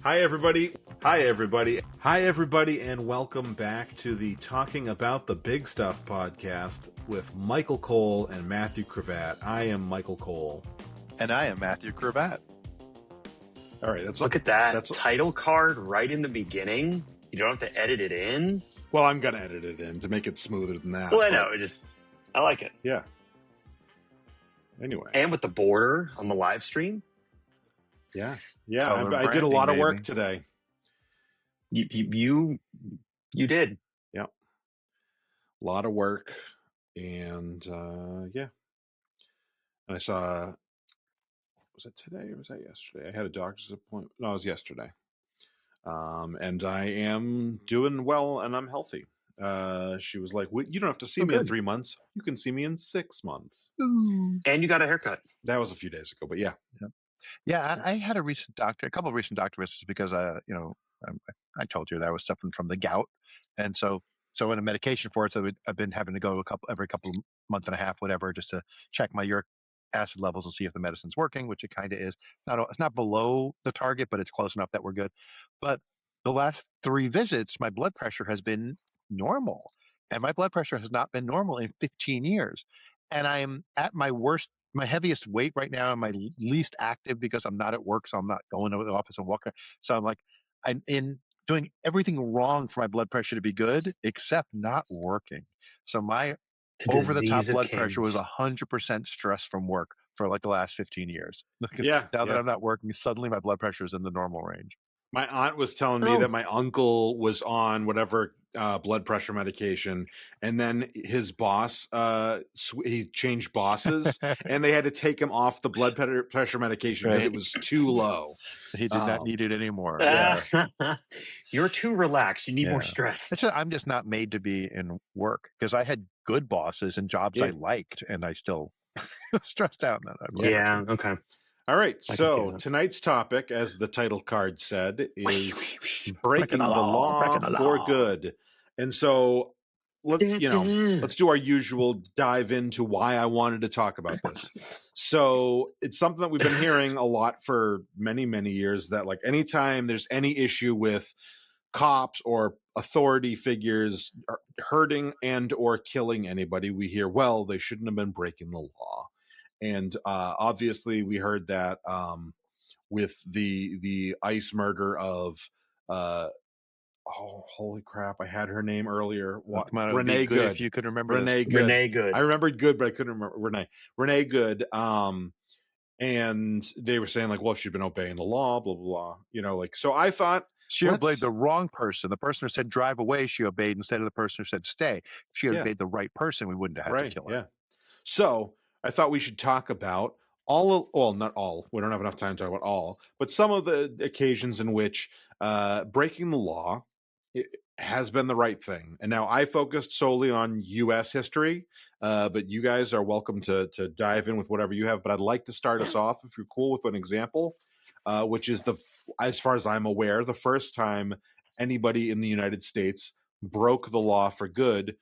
Hi, everybody. Hi, everybody. Hi, everybody, and welcome back to the Talking About the Big Stuff podcast with Michael Cole and Matthew Cravat. I am Michael Cole. And I am Matthew Cravat. All right, Look at that title card right in the beginning. You don't have to edit it in. Well, I'm going to edit it in to make it smoother than that. Well, I know. I like it. Yeah. Anyway. And with the border on the live stream. Yeah. Yeah, I did a lot of work today. You did. Yeah. A lot of work. And, yeah. And I saw, was it today or was that yesterday? I had a doctor's appointment. No, it was yesterday. And I am doing well and I'm healthy. She was like, well, you don't have to see me in 3 months. You can see me in 6 months. And you got a haircut. That was a few days ago, but yeah. Yeah, I had a couple of recent doctor visits because, I told you that I was suffering from the gout. And so in a medication for it, so I've been having to go every couple of month and a half, whatever, just to check my uric acid levels and see if the medicine's working, which it kind of is. It's not below the target, but it's close enough that we're good. But the last 3 visits, my blood pressure has been normal. And my blood pressure has not been normal in 15 years. And I am at my heaviest weight right now. I'm my least active because I'm not at work. So I'm not going to the office and walking. So I'm in doing everything wrong for my blood pressure to be good, except not working. So my over-the-top blood pressure was 100% stress from work for like the last 15 years. Now that I'm not working, suddenly my blood pressure is in the normal range. My aunt was telling me that my uncle was on whatever blood pressure medication, and then his boss, he changed bosses, and they had to take him off the blood pressure medication because it was too low. He did not need it anymore. You're too relaxed. You need more stress. I'm just not made to be in work because I had good bosses and jobs I liked, and I still stressed out. Okay. All right, so tonight's topic, as the title card said, is breaking the law for good. And so let's do our usual dive into why I wanted to talk about this. So it's something that we've been hearing a lot for many, many years, that like anytime there's any issue with cops or authority figures hurting and or killing anybody, we hear, well, they shouldn't have been breaking the law. And obviously, we heard that with the ICE murder of holy crap! I had her name earlier. Renee Good. If you could remember Renee Good. Renee Good. I remembered Good, but I couldn't remember Renee. Renee Good. And they were saying like, well, she'd been obeying the law, blah blah blah. So I thought she obeyed the wrong person. The person who said drive away, she obeyed instead of the person who said stay. If she had obeyed the right person, we wouldn't have had to kill her. Yeah. So I thought we should talk about not all. We don't have enough time to talk about all, but some of the occasions in which breaking the law has been the right thing. And now I focused solely on U.S. history, but you guys are welcome to dive in with whatever you have. But I'd like to start us off, if you're cool, with an example, which is as far as I'm aware, the first time anybody in the United States broke the law for good,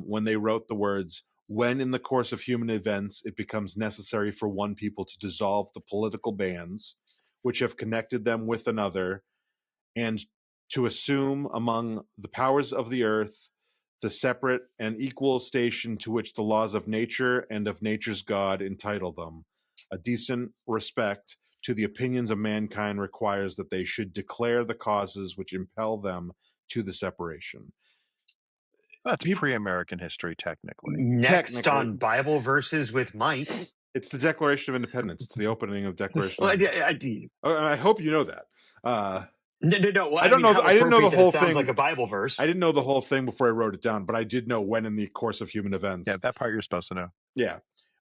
when they wrote the words, "When in the course of human events it becomes necessary for one people to dissolve the political bands which have connected them with another, and to assume among the powers of the earth the separate and equal station to which the laws of nature and of nature's God entitle them, a decent respect to the opinions of mankind requires that they should declare the causes which impel them to the separation." That's pre-American history, technically. Next on Bible verses with Mike. It's the Declaration of Independence. It's the opening of Declaration. Well, I hope you know that. No. Well, I don't know. I didn't know the whole thing. Sounds like a Bible verse. I didn't know the whole thing before I wrote it down, but I did know when in the course of human events. Yeah, that part you're supposed to know. Yeah,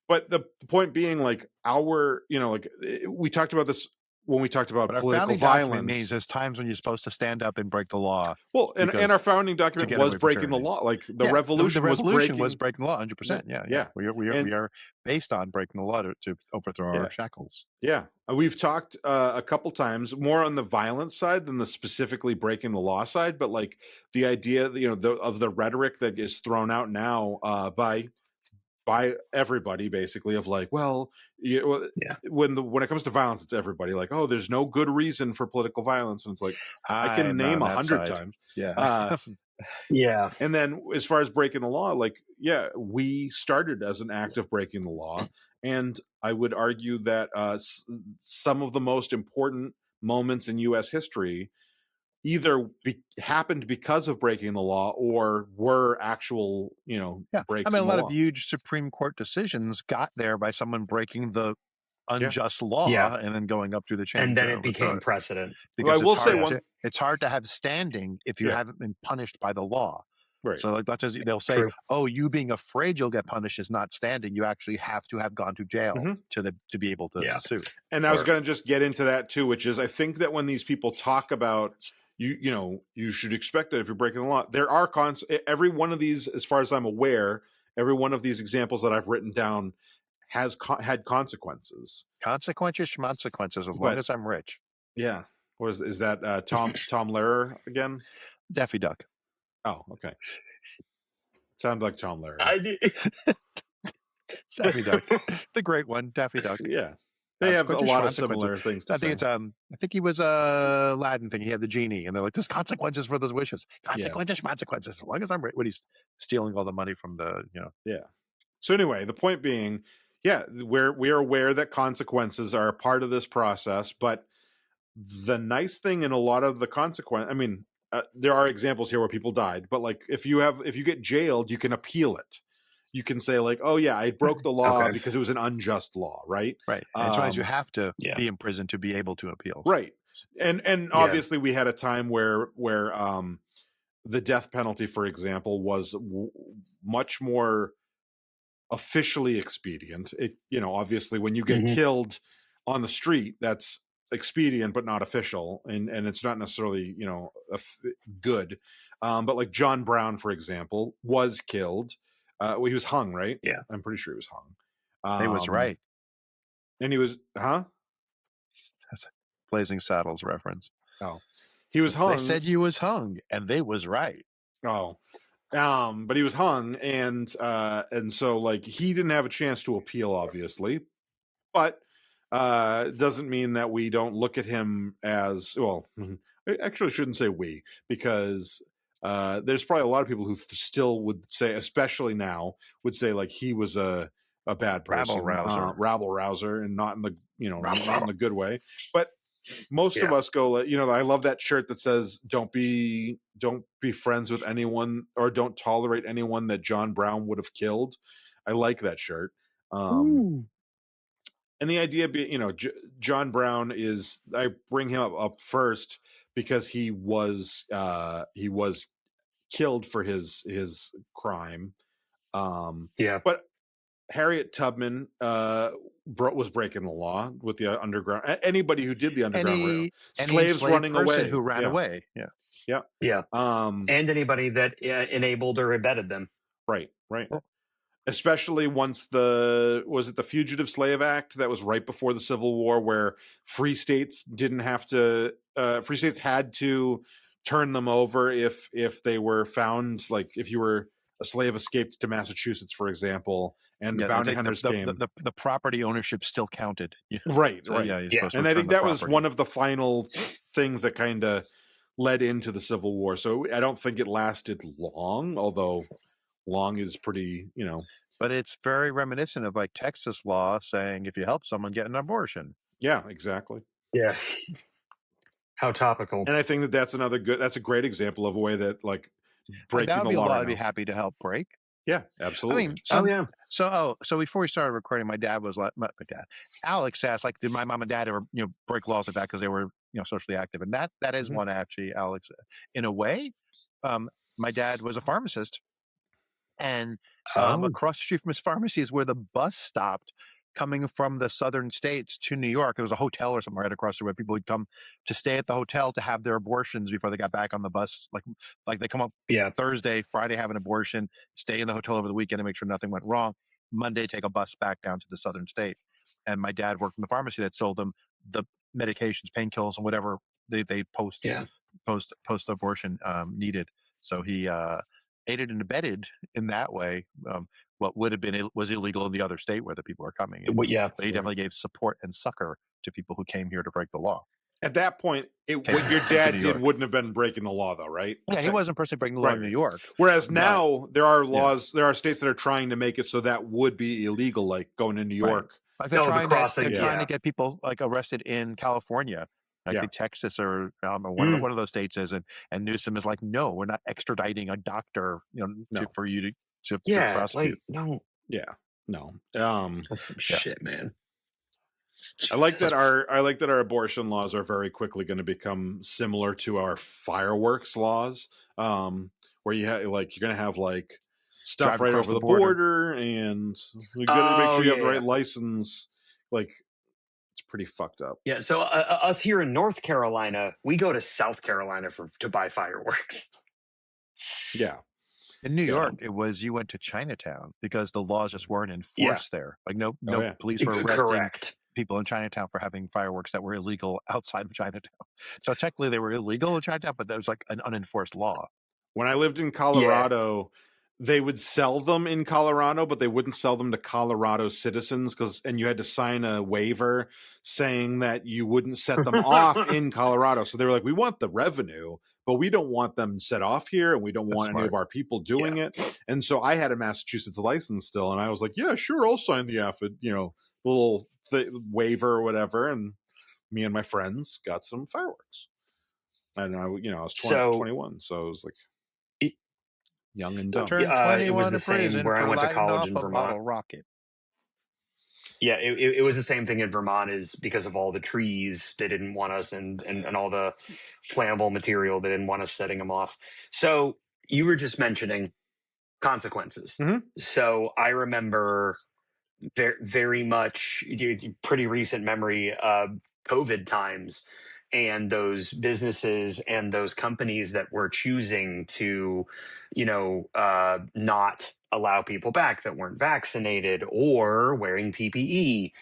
but the point being, like we talked about this when we talked about political violence. Means there's times when you're supposed to stand up and break the law. Well, and our founding document was breaking the law. Like the revolution, was breaking the law, 100%. Yeah. We are based on breaking the law to overthrow our shackles. Yeah, we've talked a couple times more on the violence side than the specifically breaking the law side, but like the idea, of the rhetoric that is thrown out now by by everybody, basically, of like, well, Yeah. when it comes to violence, it's everybody like, oh, there's no good reason for political violence, and it's like I can I'm name on that 100 side. times. Yeah. Yeah. And then as far as breaking the law, like, yeah, we started as an act of breaking the law. And I would argue that some of the most important moments in U.S. history either happened because of breaking the law or were actual, breaks I mean, in a the lot law. of huge Supreme Court decisions got there by someone breaking the unjust law Yeah. and then going up through the chain. And then to it overthrow became it. precedent. Because I will say it's hard to have standing if you Yeah. haven't been punished by the law. Right. So like they'll say, True. oh, you being afraid you'll get punished is not standing. You actually have to have gone to jail to be able to sue. And I was going to just get into that too, which is I think that when these people talk about you should expect that if you're breaking the law, there are every one of these, as far as I'm aware, every one of these examples that I've written down has had consequences. Consequences, as long as I'm rich. Yeah. Or is that Tom Lehrer again? Daffy Duck. Oh, okay. Sounded like Tom Lehrer. I did. Daffy Duck, the great one, Daffy Duck. Yeah, they have a lot of similar things. I think I think he was a Aladdin thing. He had the genie, and they're like, "There's consequences for those wishes. Consequences. As long as I'm rich." When he's stealing all the money from the, Yeah. So anyway, the point being, we are aware that consequences are a part of this process, but the nice thing in a lot of the consequence, I mean, there are examples here where people died, but like if you get jailed, you can appeal it. You can say like, oh yeah, I broke the law because it was an unjust law, right? Right. And sometimes you have to be in prison to be able to appeal. Right. And obviously we had a time where the death penalty, for example, was much more officially expedient. It, obviously when you get killed on the street, that's expedient but not official, and it's not necessarily good. But like John Brown, for example, was killed. Well, he was hung, right? Yeah, I'm pretty sure he was hung. He was right, and he was That's a Blazing Saddles reference. Oh, he was hung. They said he was hung, and they was right. Oh, but he was hung, and so like he didn't have a chance to appeal, obviously, but doesn't mean that we don't look at him as, well, I actually shouldn't say we, because there's probably a lot of people who still would say, especially now, would say like he was a bad person, rabble rouser, and not in the not in the good way. But most of us go, I love that shirt that says don't be friends with anyone, or don't tolerate anyone that John Brown would have killed. I like that shirt. And the idea being, John Brown I bring him up first because he was killed for his crime. But Harriet Tubman was breaking the law with the underground. Anybody who did the underground rail, slaves running away, who ran away, and anybody that enabled or embedded them, right. Especially once was it the Fugitive Slave Act that was right before the Civil War, where free states had to turn them over if they were found, like if you were a slave escaped to Massachusetts, for example, and the bounty hunters came. The property ownership still counted. Right. So, and I think that was one of the final things that kind of led into the Civil War. So I don't think it lasted long, although long is pretty, But it's very reminiscent of like Texas law saying if you help someone get an abortion. Yeah, exactly. Yeah. How topical. And I think that's a great example of a way that like breaking the law. I'd be happy to help break. Yeah, absolutely. I mean, so before we started recording, my dad was like, my dad, Alex asked, like, did my mom and dad ever, break laws like that because they were, socially active? And that is one, actually, Alex, in a way. My dad was a pharmacist, and across the street from his pharmacy is where the bus stopped coming from the southern states to New York. There was a hotel or something right across the road. People would come to stay at the hotel to have their abortions before they got back on the bus. Like they come up Thursday, Friday, have an abortion, stay in the hotel over the weekend to make sure nothing went wrong. Monday, take a bus back down to the southern state. And my dad worked in the pharmacy that sold them the medications, painkillers, and whatever they post abortion needed. So he aided and abetted in that way what would have been was illegal in the other state where the people are coming in. Yeah. But he definitely gave support and succor to people who came here to break the law. At that point, what your to dad New did York. wouldn't have been breaking the law, though, right? Yeah, he wasn't personally breaking the law in New York. Whereas but- now there are laws, there are states that are trying to make it so that would be illegal, like going to New York. Like they're No, the trying, crossing, they're trying yeah. to get people like arrested in California. I Yeah. think Texas or one of those states is, and Newsom is like, no, we're not extraditing a doctor, No. for you to Yeah, prosecute. like no, Yeah, no. that's some shit, man. I like that our abortion laws are very quickly going to become similar to our fireworks laws, where you have you're going to have like stuff Drive right across over the the border. border, and you got to make Oh, sure you have the yeah. right license. Like, it's pretty fucked up. Yeah, so us here in North Carolina, we go to South Carolina to buy fireworks. Yeah, In New So- York, it was you went to Chinatown because the laws just weren't enforced there. Like no yeah. police were arresting Correct. people in Chinatown for having fireworks that were illegal outside of Chinatown. So technically they were illegal in Chinatown, but that was like an unenforced law. when I lived in Colorado, they would sell them in Colorado, but they wouldn't sell them to Colorado citizens and you had to sign a waiver saying that you wouldn't set them off in Colorado. So they were like, we want the revenue, but we don't want them set off here, and we don't That's want any smart. of our people doing it. And so I had a Massachusetts license still, and I was like, yeah, sure, I'll sign the the little waiver or whatever. And me and my friends got some fireworks. And I was 21, so it was like young and dumb. Turned it 21 was the in same prison where I for went to lighting college off in a Vermont. bottle rocket. Yeah, it was the same thing in Vermont. Is because of all the trees, they didn't want us, and all the flammable material, they didn't want us setting them off. So you were just mentioning consequences. Mhm. So I remember very, very much pretty recent memory COVID times, and those businesses and those companies that were choosing to not allow people back that weren't vaccinated or wearing PPE.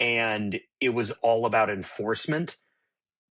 And it was all about enforcement,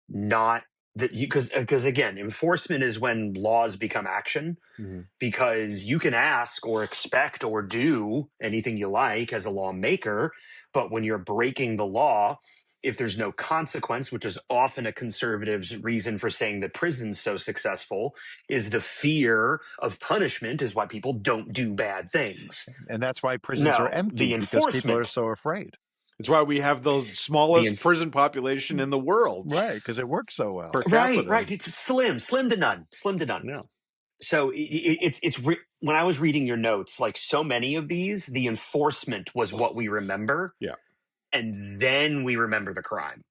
not that because again, enforcement is when laws become action, Mhm. because you can ask or expect or do anything you like as a lawmaker, but when you're breaking the law, if there's no consequence, which is often a conservative's reason for saying that prison's so successful, is the fear of punishment is why people don't do bad things. And that's why prisons No, are empty, the because people are enforcement- so afraid. It's why we have the smallest prison population in the world. Right, because it works so well. Per capita. Right. It's slim to none. Yeah. So when I was reading your notes, like so many of these, the enforcement was what we remember. Yeah. And then we remember the crime,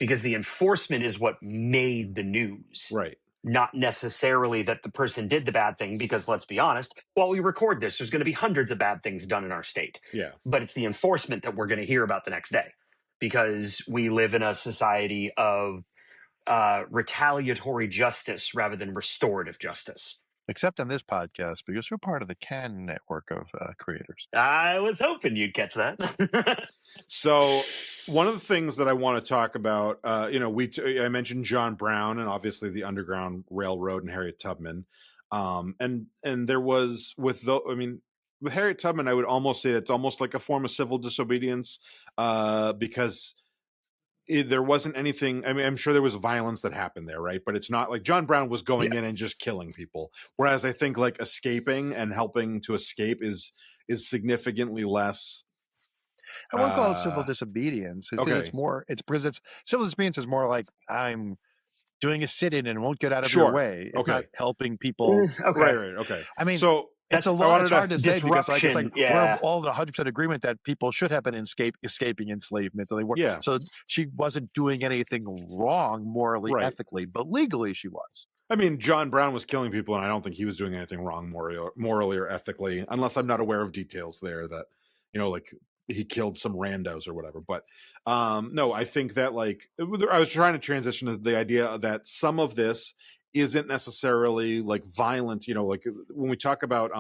because the enforcement is what made the news. Right. Not necessarily that the person did the bad thing, because let's be honest, while we record this, there's going to be hundreds of bad things done in our state. Yeah. But it's the enforcement that we're going to hear about the next day, because we live in a society of retaliatory justice rather than restorative justice. Except on this podcast, because we're part of the Canon network of creators. I was hoping you'd catch that. So one of the things that I want to talk about, I mentioned John Brown and obviously the Underground Railroad and Harriet Tubman. And there was with Harriet Tubman, I would almost say it's almost like a form of civil disobedience, because there wasn't anything. I mean, I'm sure there was violence that happened there, right? But it's not like John Brown was going in and just killing people. Whereas I think like escaping and helping to escape is significantly less. I won't call it civil disobedience. It's more. It's because civil disobedience is more like I'm doing a sit-in and won't get out of your way. It's not helping people. Right. Okay. I mean, so it's a lot. It's hard to say because it's like yeah. we're all the 100% agreement that people should have been escaping enslavement. Yeah. So she wasn't doing anything wrong morally, ethically, but legally she was. I mean, John Brown was killing people, and I don't think he was doing anything wrong morally or ethically, unless I'm not aware of details there that, like he killed some randos or whatever. But no, I think that like I was trying to transition to the idea that some of this isn't necessarily like violent, like when we talk about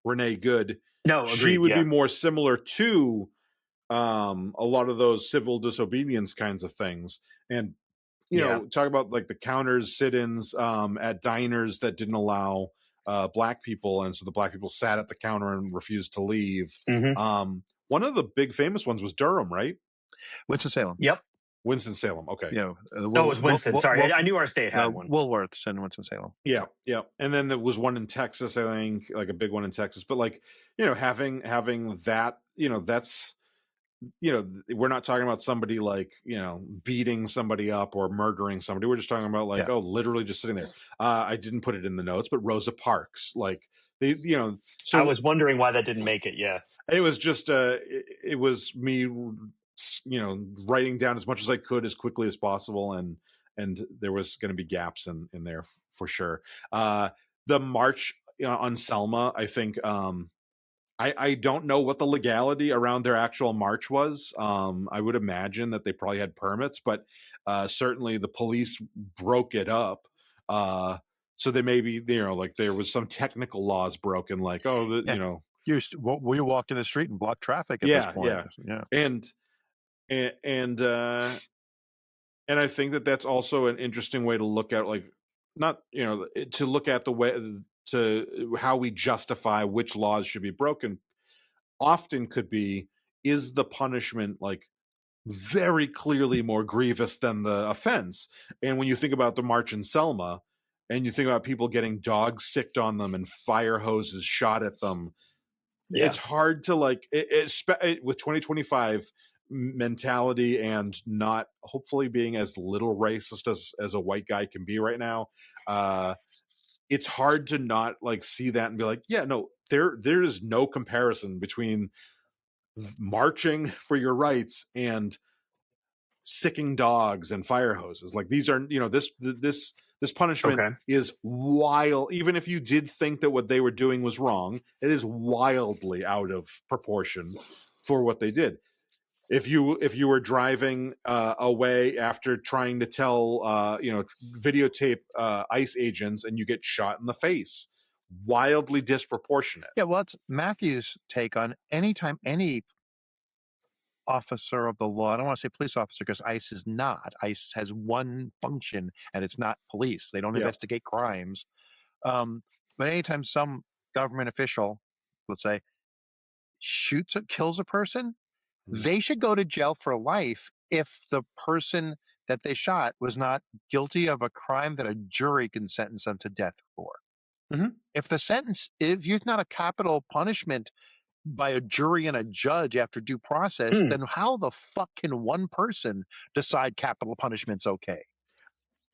Renee Good, she would be more similar to a lot of those civil disobedience kinds of things. And talk about like the counters, sit-ins at diners that didn't allow black people, and so the black people sat at the counter and refused to leave. Mhm. One of the big famous ones was Durham, right? Winston-Salem. Yep. Winston-Salem. Okay. You know, Oh, it was Winston. Sorry, I knew our state had one. Woolworths and Winston-Salem. Yeah, yeah. And then there was one in Texas, I think, like a big one in Texas. But like, you know, having that, you know, that's, you know, we're not talking about somebody like, you know, beating somebody up or murdering somebody. We're just talking about like, Yeah. oh, literally just sitting there. I didn't put it in the notes, but Rosa Parks, like they, you know, so I was wondering why that didn't make it. Yeah. it was just it was me, you know, writing down as much as I could as quickly as possible, and there was going to be gaps in there for sure. The march on Selma, I think, I don't know what the legality around their actual march was. I would imagine that they probably had permits, but certainly the police broke it up. So they maybe, you know, like there was some technical laws broken, like, oh, Yeah. you know, You walked in the street and blocked traffic at Yeah, this point. yeah. And I think that that's also an interesting way to look at, like, not, you know, to look at the way to how we justify which laws should be broken. Often could be, is the punishment like very clearly more grievous than the offense? And when you think about the march in Selma, and you think about people getting dogs sicked on them and fire hoses shot at them, Yeah. it's hard to like with 2025 mentality and not hopefully being as little racist as a white guy can be right now. It's hard to not like see that and be like, yeah, no, there is no comparison between marching for your rights and sicking dogs and fire hoses. Like, these are, you know, this punishment Okay. is wild. Even if you did think that what they were doing was wrong, it is wildly out of proportion for what they did. If you were driving away after trying to tell, you know, videotape ICE agents, and you get shot in the face, wildly disproportionate. Yeah, well, it's Matthew's take on anytime any officer of the law, I don't want to say police officer because ICE is not. ICE has one function, and it's not police. They don't Yeah. investigate crimes. But anytime some government official, let's say, kills a person, they should go to jail for life if the person that they shot was not guilty of a crime that a jury can sentence them to death for. Mhm. If it's not a capital punishment by a jury and a judge after due process, then how the fuck can one person decide capital punishment's okay?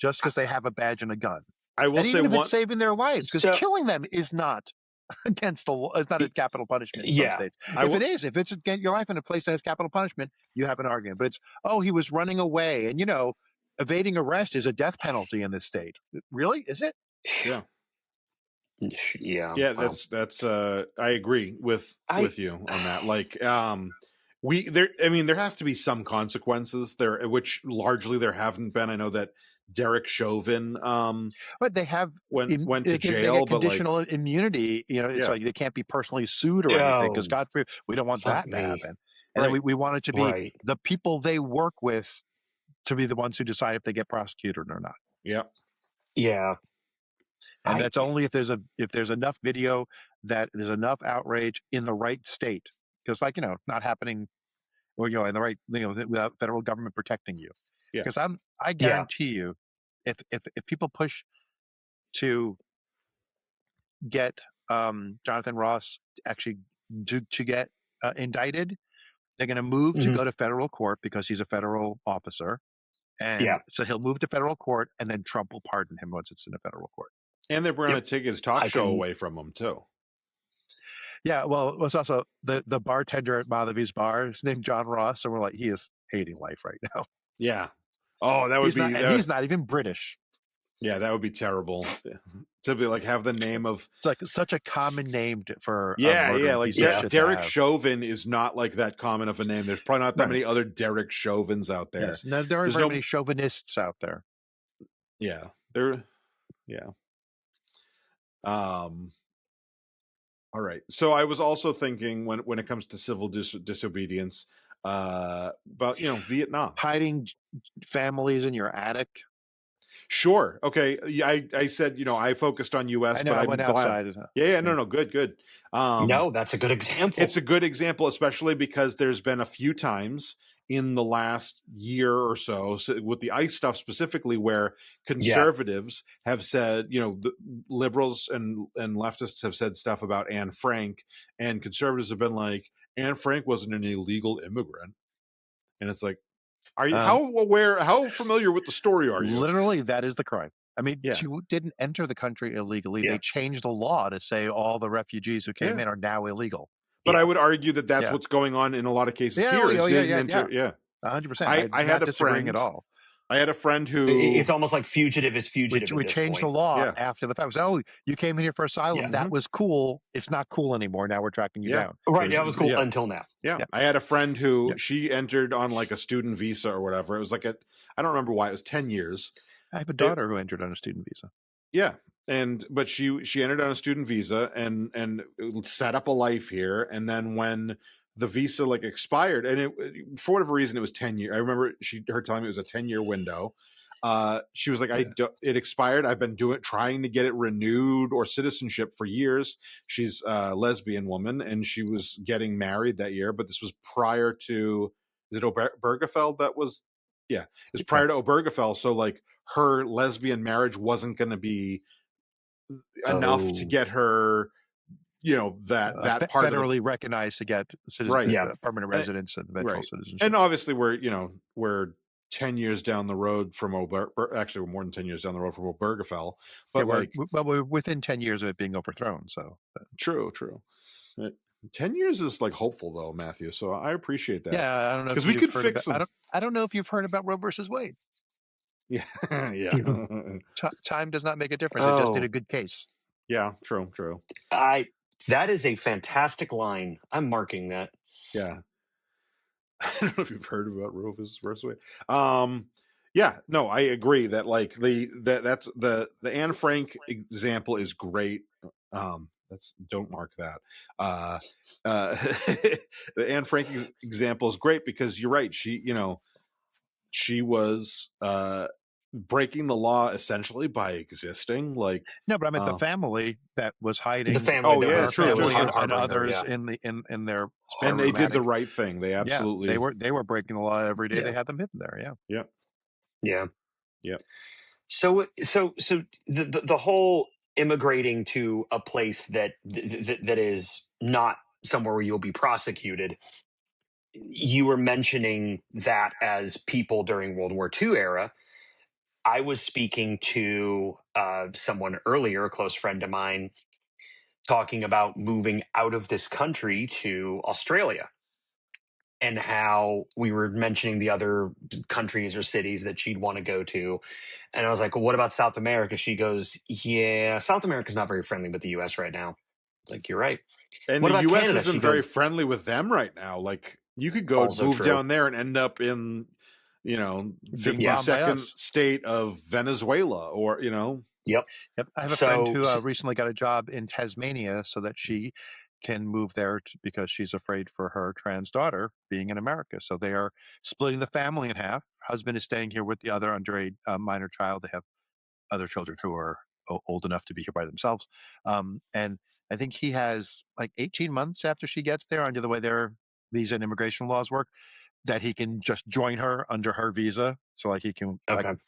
Just because they have a badge and a gun. I will And say even if one. it's saving their lives, because So- killing them is not against the law. It's not a capital punishment in some Yeah. states. I will- If it's against your life in a place that has capital punishment, you have an argument. But it's, oh, he was running away, and you know, evading arrest is a death penalty in this state. Really? Is it? Yeah. Yeah. Yeah, Wow. that's I agree with you on that. Like, there has to be some consequences there, which largely there haven't been. I know that Derek Chauvin But they have went to they jail, get but like, conditional immunity. You know, it's Yeah. like they can't be personally sued or anything because Oh, God forbid, we don't want fuck that to me. happen. And then Right. we want it to be Right. the people they work with to be the ones who decide if they get prosecuted or not. yeah, Yeah. And I- that's only if there's enough video that there's enough outrage in the right state. Because, like, you know, not happening, or, you know, in the right, you know, without federal government protecting you. Yeah. Because I guarantee you, if people push to get Jonathan Ross actually to get indicted, they're going to move to Mhm. go to federal court because he's a federal officer. And Yeah. so he'll move to federal court, and then Trump will pardon him once it's in a federal court. and they're going to take his talk I show can- away from him too. Yeah, well, it was also the bartender at Madhavi's bar is named John Ross, and we're like, he is hating life right now. Yeah. Oh, that would be. He's not even British. Yeah, that would be terrible to be like have the name of. It's like such a common name for a Yeah, murdering like piece of shit to Derek have. Chauvin is not like that common of a name. There's probably not that Right. many other Derek Chauvins out there. Yes, no, there aren't There's very no- many chauvinists out there. Yeah, yeah. All right. So I was also thinking when it comes to civil disobedience about, you know, Vietnam. Hiding families in your attic. Sure. Okay. Yeah, I said, I focused on US, I know but I I'm went glad. outside. Yeah, no, good. No, that's a good example. It's a good example, especially because there's been a few times in the last year or so with the ICE stuff specifically, where conservatives have said, the liberals and leftists have said stuff about Anne Frank, and conservatives have been like, Anne Frank wasn't an illegal immigrant. And it's like, are you how familiar with the story are you? Literally, that is the crime. I mean, Yeah. she didn't enter the country illegally. Yeah. They changed the law to say all the refugees who came in are now illegal. But Yeah. I would argue that that's Yeah. what's going on in a lot of cases Yeah, here. oh, is yeah, they didn't yeah, enter- yeah. 100%. I I'm had not a disagreeing friend at all. I had a friend who It's almost like fugitive is We fugitive. at this changed the point. law Yeah. after the fact. We said, oh, you came in here for asylum. Yeah. That was cool. It's not cool anymore. Now we're tracking you down. Right. That was cool Yeah. until now. Yeah. Yeah. I had a friend who Yeah. she entered on like a student visa or whatever. It was like I don't remember why. It was 10 years. I have a daughter who entered on a student visa. Yeah. But she entered on a student visa and set up a life here. And then when the visa like expired, and for whatever reason, it was 10 years. I remember her telling me it was a 10-year window. She was like, it expired. I've been trying to get it renewed or citizenship for years. She's a lesbian woman, and she was getting married that year, but this was prior to, is it Obergefell? That was, yeah, it was prior to Obergefell. So like her lesbian marriage wasn't going to be enough to get her, that part federally recognized to get permanent residence and eventual citizenship. And obviously we're 10 years down the road from actually we're more than 10 years down the road from Obergefell, but we're within 10 years of it being overthrown. So true. 10 years is like hopeful though, Matthew. So I appreciate that. Yeah, I don't know because we could fix them. I don't know if you've heard about Roe versus Wade. Yeah, yeah. Time does not make a difference. It just did a good case. Yeah, true. That is a fantastic line. I'm marking that. Yeah. I don't know if you've heard about Roe versus Wade. Yeah, no, I agree that like that's the Anne Frank example is great. Don't mark that. The Anne Frank example is great because you're right. She was breaking the law essentially by existing. Like no, but I meant the family that was hiding. The family, and others in their and they did the right thing. They absolutely they were breaking the law every day. They had them hidden there. Yeah. So the whole immigrating to a place that is not somewhere where you'll be prosecuted. You were mentioning that as people during World War II era. I was speaking to someone earlier, a close friend of mine, talking about moving out of this country to Australia and how we were mentioning the other countries or cities that she'd want to go to. And I was like, well, what about South America? She goes, yeah, South America's not very friendly with the U.S. right now. It's like, you're right. And what the U.S. Canada? isn't very friendly with them right now. Like you could go move down there and end up in, the second state of Venezuela or, Yep. I have a friend who recently got a job in Tasmania so that she can move there because she's afraid for her trans daughter being in America. So they are splitting the family in half. Husband is staying here with the other underage minor child. They have other children who are old enough to be here by themselves. And I think he has like 18 months after she gets there under the way their visa and immigration laws work, that he can just join her under her visa. So like he can kind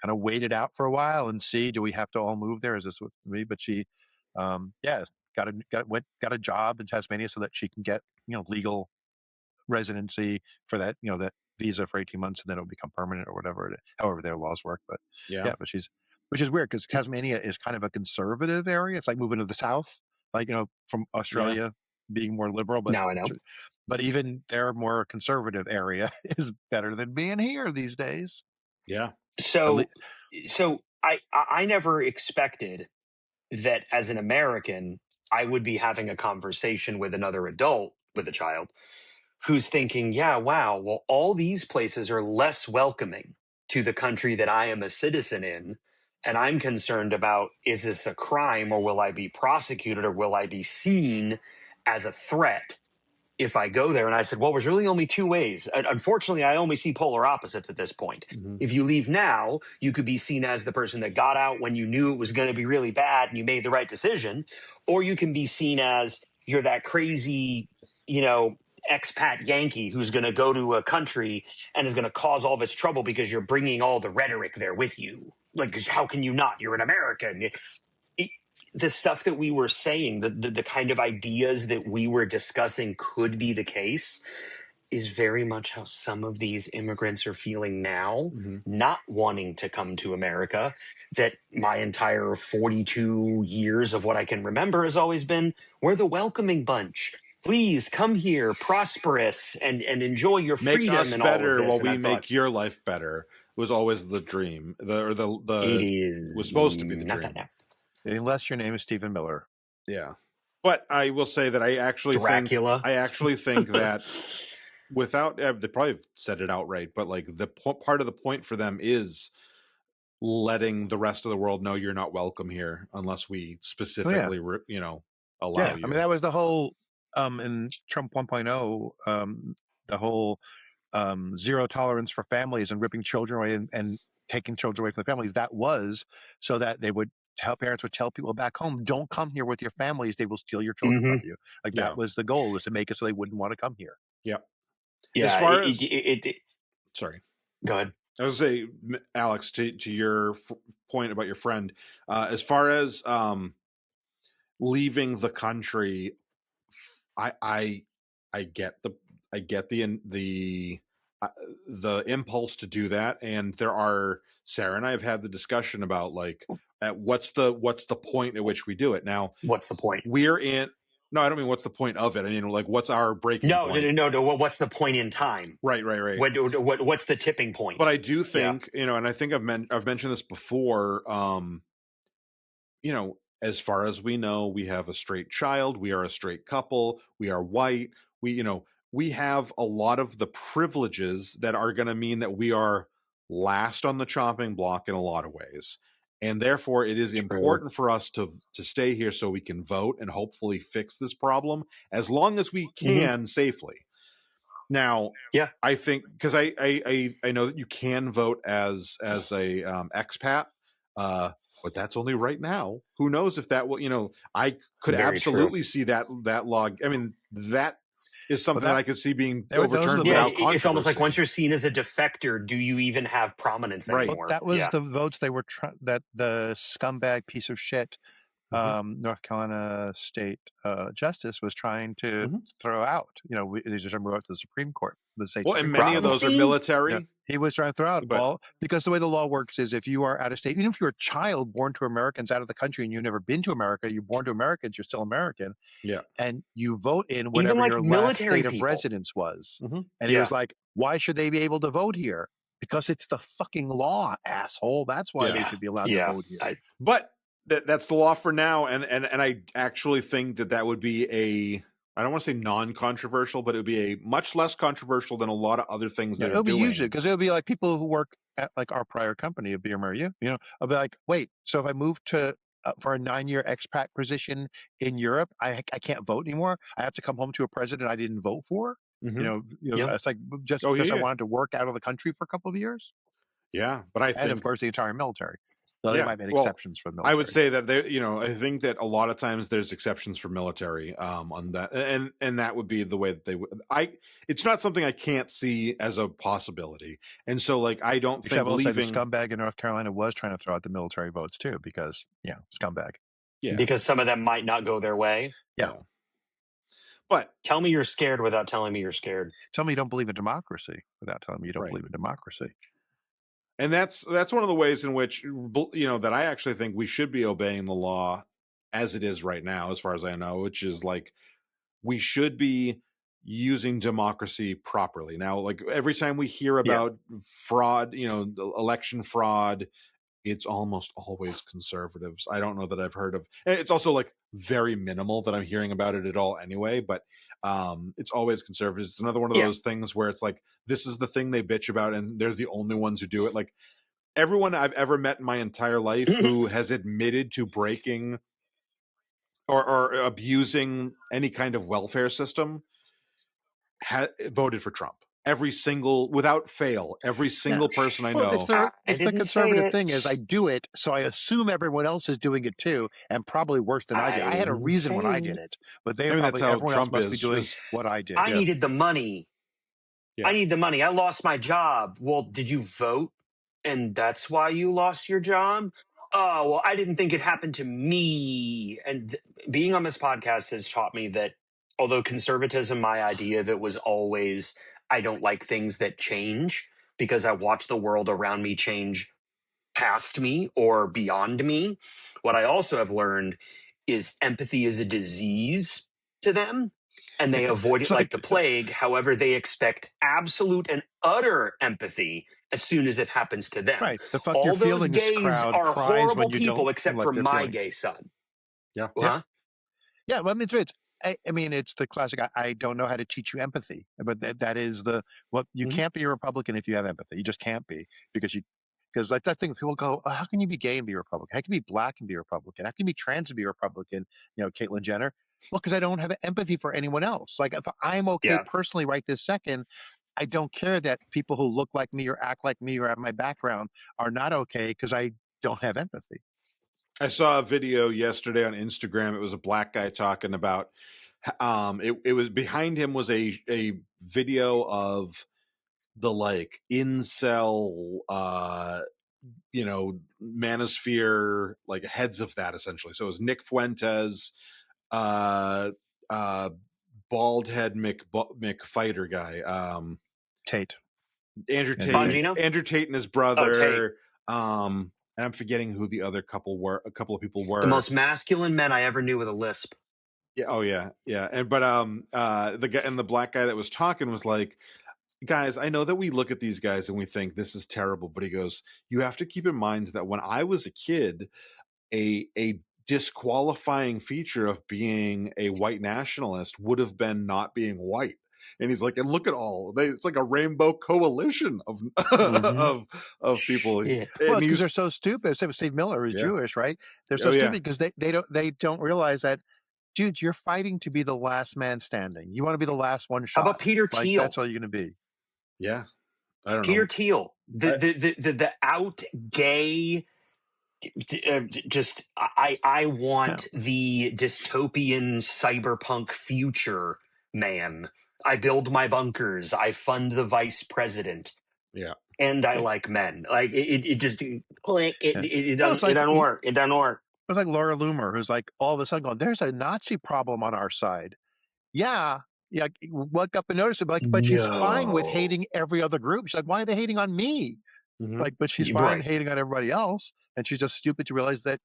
of wait it out for a while and see, do we have to all move there? Is this what me? But she, got a job in Tasmania so that she can get, legal residency for that, that visa for 18 months and then it'll become permanent or whatever, however their laws work. But which is weird because Tasmania is kind of a conservative area. It's like moving to the South, like, from Australia being more liberal, but now I know. But even their more conservative area is better than being here these days. Yeah. So I never expected that as an American, I would be having a conversation with another adult with a child who's thinking, yeah, wow, well, all these places are less welcoming to the country that I am a citizen in. And I'm concerned about, is this a crime or will I be prosecuted or will I be seen as a threat if I go there. And I said, well, there's really only two ways. Unfortunately, I only see polar opposites at this point. Mhm. If you leave now, you could be seen as the person that got out when you knew it was going to be really bad and you made the right decision. Or you can be seen as you're that crazy, expat Yankee who's going to go to a country and is going to cause all this trouble because you're bringing all the rhetoric there with you. Like, 'cause how can you not? You're an American. The stuff that we were saying, the kind of ideas that we were discussing could be the case, is very much how some of these immigrants are feeling now, Mhm. not wanting to come to America. That my entire 42 years of what I can remember has always been, we're the welcoming bunch. Please come here, prosperous, and enjoy your Make freedom us and all of better this. while And I we make thought, your life better was always the dream. it The is was supposed to be the not dream. that now. Unless your name is Stephen Miller. Yeah. But I will say that I actually Dracula. think that without they probably have said it outright, but like the part of the point for them is letting the rest of the world know you're not welcome here unless we specifically allow Yeah, you. I mean that was the whole in Trump 1.0, the whole zero tolerance for families and ripping children away and taking children away from the families. That was so that parents would tell people back home, don't come here with your families, they will steal your children from you. Like Yeah. that was the goal, was to make it so they wouldn't want to come here. Yeah. Yeah. As far as Sorry. Go ahead. I was gonna say, Alex, to your point about your friend, as far as leaving the country, I get the impulse to do that, and Sarah and I have had the discussion about like what's the point at which we do it. Now, what's the point? No, I don't mean what's the point of it. I mean, like, what's our breaking point? No. What's the point in time? Right. What's the tipping point? But I do think, and I think I've mentioned this before. As far as we know, we have a straight child. We are a straight couple. We are white. We have a lot of the privileges that are going to mean that we are last on the chopping block in a lot of ways. And therefore, it is important for us to stay here so we can vote and hopefully fix this problem as long as we can safely. Now, I think because I know that you can vote as a expat, but that's only right now. Who knows if that will? I could absolutely see that log. I mean, that is something that I could see being overturned without controversy. It's almost like once you're seen as a defector, do you even have prominence anymore? Well, that was the votes they were that the scumbag piece of shit North Carolina State Justice was trying to throw out. These are brought to the Supreme Court. And many of those are military. Yeah. He was trying to throw out all because the way the law works is if you are out of state, even if you're a child born to Americans out of the country and you've never been to America, you're born to Americans, you're still American. Yeah. And you vote in whatever your last state of residence was. And he was like, why should they be able to vote here? Because it's the fucking law, asshole. That's why they should be allowed to vote here. But that's the law for now. And I actually think that would be I don't want to say non-controversial, but it would be a much less controversial than a lot of other things that it'll are doing. Usually, because it'll be like people who work at like our prior company of BMRU, I'll be like, wait, so if I move to for a 9-year expat position in Europe, I can't vote anymore. I have to come home to a president I didn't vote for. It's like just because I wanted to work out of the country for a couple of years. Yeah, but I think, and of course the entire military. So they might make exceptions for military. I would say that I think that a lot of times there's exceptions for military on that, and that would be the way that they would. It's not something I can't see as a possibility, and so like I don't think leaving the scumbag in North Carolina was trying to throw out the military votes too, because scumbag. Yeah, because some of them might not go their way. Yeah. But tell me you're scared without telling me you're scared. Tell me you don't believe in democracy without telling me you don't believe in democracy. And that's one of the ways in which that I actually think we should be obeying the law as it is right now, as far as I know, which is like we should be using democracy properly. Now, like every time we hear about fraud, election fraud, it's almost always conservatives. I don't know that I've heard of. It's also like very minimal that I'm hearing about it at all anyway, but it's always conservatives. It's another one of those things where it's like, this is the thing they bitch about and they're the only ones who do it. Like everyone I've ever met in my entire life who has admitted to breaking or abusing any kind of welfare system voted for Trump. Every single, without fail, every single person I know. It's the conservative thing is I do it, so I assume everyone else is doing it too, and probably worse than I did. I had a reason when I did it, but they probably everyone else must be doing what I did. I needed the money. I need the money. I lost my job. Well, did you vote? And that's why you lost your job? Oh, well, I didn't think it happened to me. And being on this podcast has taught me that although conservatism, my idea of it was always, I don't like things that change because I watch the world around me change past me or beyond me. What I also have learned is empathy is a disease to them. And they avoid it like the plague. However, they expect absolute and utter empathy as soon as it happens to them. Right. The fuck all you're those feeling gays crowd are horrible when you people don't except like for their my feeling. gay son. Yeah. Huh? Yeah. Well, I mean, it's the classic. I don't know how to teach you empathy, but that is you can't be a Republican if you have empathy. You just can't be because like that thing, people go, oh, how can you be gay and be a Republican? How can you be black and be a Republican? How can you be trans and be a Republican? Caitlyn Jenner. Well, because I don't have empathy for anyone else. Like if I'm okay personally right this second, I don't care that people who look like me or act like me or have my background are not okay because I don't have empathy. I saw a video yesterday on Instagram. It was a black guy talking about it was behind him was a video of the like incel manosphere, like heads of that essentially. So it was Nick Fuentes, bald head McFighter guy, Tate. Andrew Tate. Bongino? Andrew Tate and his brother. And I'm forgetting who the other couple were. A couple of people were the most masculine men I ever knew with a lisp. Yeah. Oh yeah. Yeah. And the guy and the black guy that was talking was like, guys, I know that we look at these guys and we think this is terrible, but he goes, you have to keep in mind that when I was a kid, a disqualifying feature of being a white nationalist would have been not being white. And he's like, and look at it's like a rainbow coalition of of people. Yeah. Well, because they're so stupid. Steve Miller is Jewish, right? They're so stupid because they don't realize that, dude, you're fighting to be the last man standing. You want to be the last one shot. How about Peter Thiel? That's all you're going to be. Yeah, I don't know. Peter Thiel, the out gay. I want the dystopian cyberpunk future man. I build my bunkers. I fund the vice president. Yeah. And I like men. Like it just click. It doesn't work. It doesn't work. It's like Laura Loomer, who's like all of a sudden going, "There's a Nazi problem on our side." Yeah. Woke up and noticed it, but she's fine with hating every other group. She's like, "Why are they hating on me?" But she's fine hating on everybody else, and she's just stupid to realize that.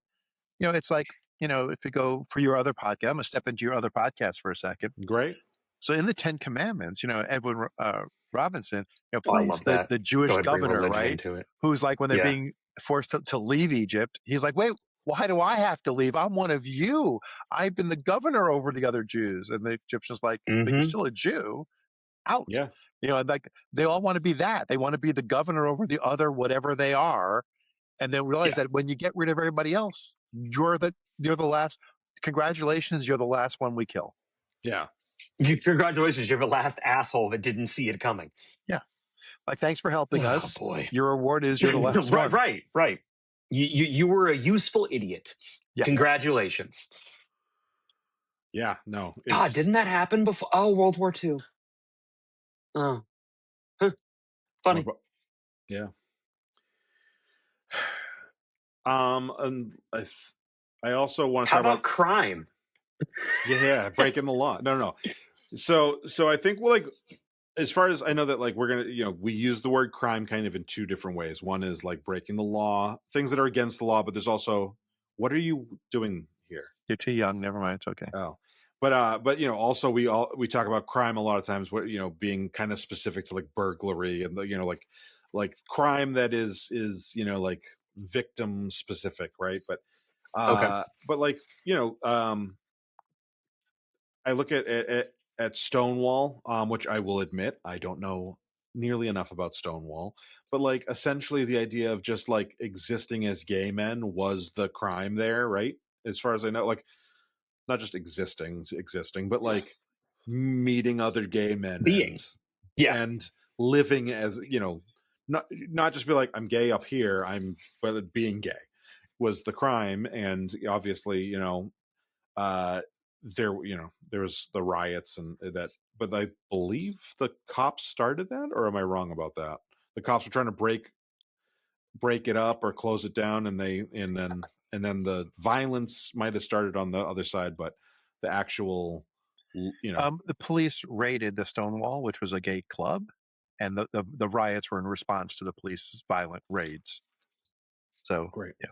It's like if you go for your other podcast, I'm gonna step into your other podcast for a second. Great. So in the Ten Commandments, Edwin Robinson, plays the Jewish governor, right? Who's like when they're being forced to leave Egypt, he's like, "Wait, why do I have to leave? I'm one of you. I've been the governor over the other Jews." And the Egyptians like, "But you're still a Jew. Out." Yeah. Like they all want to be that. They want to be the governor over the other, whatever they are, and then realize that when you get rid of everybody else, you're the last. Congratulations, you're the last one we kill. Yeah. Congratulations, you're the last asshole that didn't see it coming. Yeah. Like, thanks for helping us. Boy. Your reward is you're the last one. Right. You were a useful idiot. Yeah. Congratulations. Yeah, no. God, didn't that happen before? Oh, World War II. Oh. Huh. Funny. Yeah. And I also want to talk about crime. Yeah, breaking the law. No. So I think as far as I know that we're gonna we use the word crime kind of in two different ways. One is like breaking the law, things that are against the law, but there's also what are you doing here? You're too young. Never mind. It's okay. Oh, but also we talk about crime a lot of times. Being kind of specific to like burglary and like crime that is like victim specific, right? But but I look at Stonewall, which I will admit I don't know nearly enough about Stonewall, but essentially the idea of just existing as gay men was the crime there, right? As far as I know, not just existing, but meeting other gay men Being. Yeah. and living as, you know, not just be like, I'm gay up here, but being gay was the crime. And obviously, you know, there was the riots and that, but I believe the cops started that, or am I wrong about that? The cops were trying to break it up or close it down, and then the violence might have started on the other side, but the actual, you know, The police raided the Stonewall, which was a gay club, and the riots were in response to the police's violent raids. So great. Yeah,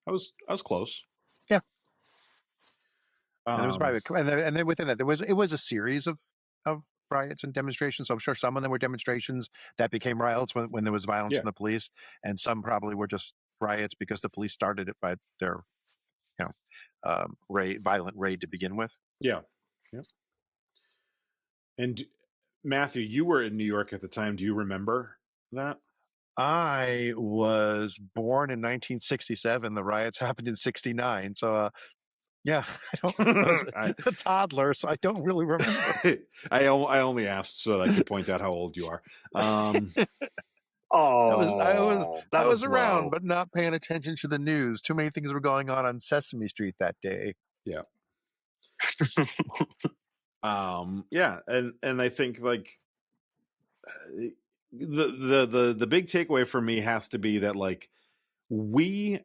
I was close. Yeah. And there was probably, and then within that, it was a series of riots and demonstrations. So I'm sure some of them were demonstrations that became riots when there was violence from the police, and some probably were just riots because the police started it by their, you know, violent raid to begin with. Yeah. And Matthew, you were in New York at the time. Do you remember that? I was born in 1967. The riots happened in '69. So, yeah, I was a toddler, so I don't really remember. I only asked so that I could point out how old you are. I was around, but not paying attention to the news. Too many things were going on Sesame Street that day. Yeah. Yeah, and I think like the big takeaway for me has to be that like Matthew,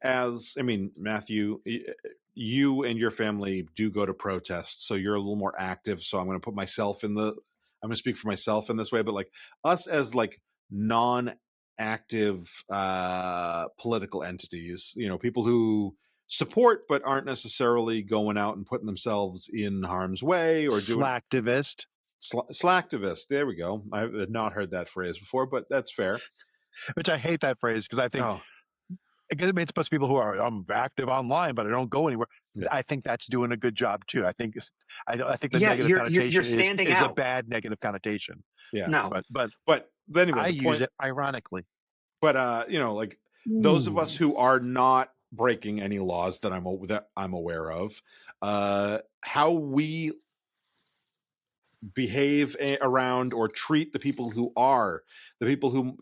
you and your family do go to protests, so you're a little more active. So I'm going to speak for myself in this way, but like us as like non-active political entities, you know, people who support but aren't necessarily going out and putting themselves in harm's way or doing slacktivist. Slacktivist. There we go. I had not heard that phrase before, but that's fair. Which I hate that phrase because I think it's supposed to people who are active online, but I don't go anywhere. Yeah. I think that's doing a good job too. I think the negative connotation is a bad negative connotation. Yeah. No. But anyway, I use it ironically. But you know, like those of us who are not breaking any laws that I'm aware of, how we behave around or treat the people who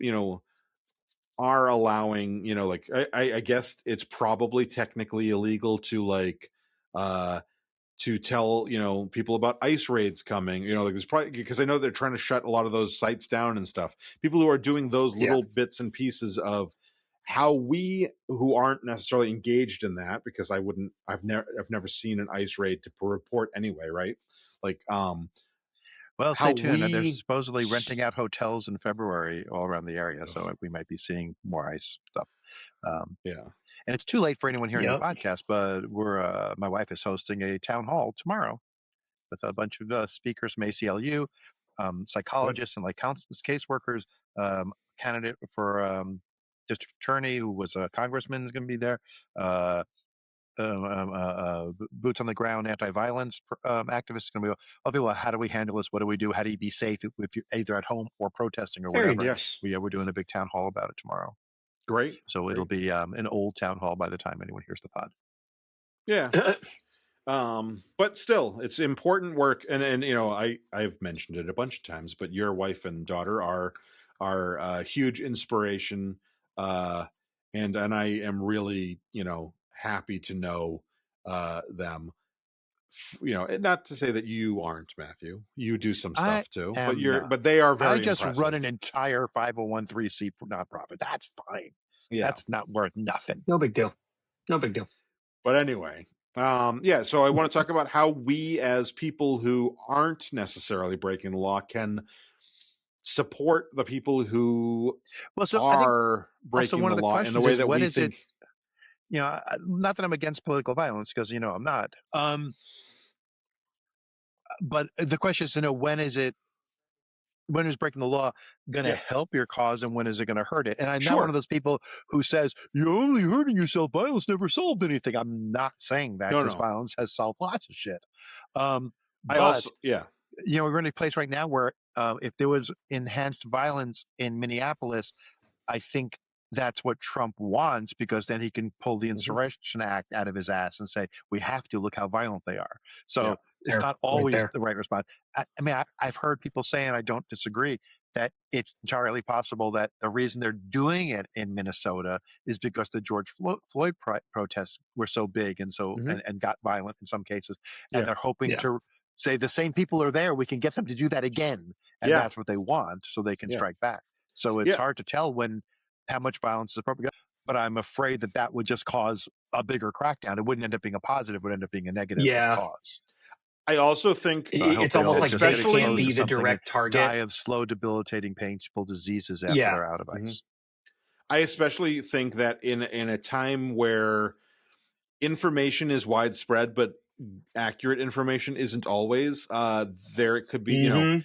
you know are allowing, you know, like I guess it's probably technically illegal to like to tell, you know, people about ICE raids coming, you know, like there's probably, because I know they're trying to shut a lot of those sites down and stuff. People who are doing those little bits and pieces of how we who aren't necessarily engaged in that, because I've never seen an ICE raid to report anyway, right? Like well, stay tuned. They're supposedly renting out hotels in February all around the area, so we might be seeing more ICE stuff. Yeah, and it's too late for anyone hearing the podcast, but my wife is hosting a town hall tomorrow with a bunch of speakers from ACLU, psychologists and like counselors, caseworkers, candidate for district attorney who was a congressman is going to be there. Boots on the ground anti-violence activists going to be all people. How do we handle this? What do we do? How do you be safe if you're either at home or protesting or whatever? Yes. We're doing a big town hall about it tomorrow. Great. So it'll be an old town hall by the time anyone hears the pod. Yeah. But still, it's important work, and you know, I've mentioned it a bunch of times, but your wife and daughter are a huge inspiration, and I am really, you know, happy to know them. You know, not to say that you aren't, Matthew. You do some stuff too, but they are very. I just impressive. run an entire 501(c) nonprofit. That's fine. Yeah, that's not worth nothing. No big deal. No big deal. But anyway, yeah. So I want to talk about how we, as people who aren't necessarily breaking the law, can support the people who are breaking the law in the way that we think. You know, not that I'm against political violence, because you know I'm not. But the question is to know when is breaking the law going to help your cause and when is it going to hurt it? And I'm not one of those people who says you're only hurting yourself. Violence never solved anything. I'm not saying that because violence has solved lots of shit. You know, we're in a place right now where if there was enhanced violence in Minneapolis, I think that's what Trump wants, because then he can pull the Mhm. Insurrection Act out of his ass and say, we have to look how violent they are. So Yeah. it's There, not right always there. the right response. I mean, I've heard people say, and I don't disagree, that it's entirely possible that the reason they're doing it in Minnesota is because the George Floyd protests were so big and so Mhm. and got violent in some cases, and Yeah. they're hoping Yeah. to say the same people are there, we can get them to do that again, and Yeah. that's what they want, so they can Yeah. strike back. So it's Yeah. hard to tell how much violence is appropriate, but I'm afraid that would just cause a bigger crackdown. It wouldn't end up being a positive; it would end up being a negative Yeah. cause. I also think, So I hope It's they all almost like just they get especially- can't exposed be to the something and direct target. die of slow, debilitating, painful diseases after Yeah. they're out of Mhm. ice. I especially think that in a time where information is widespread, but accurate information isn't always, there could be, Mhm.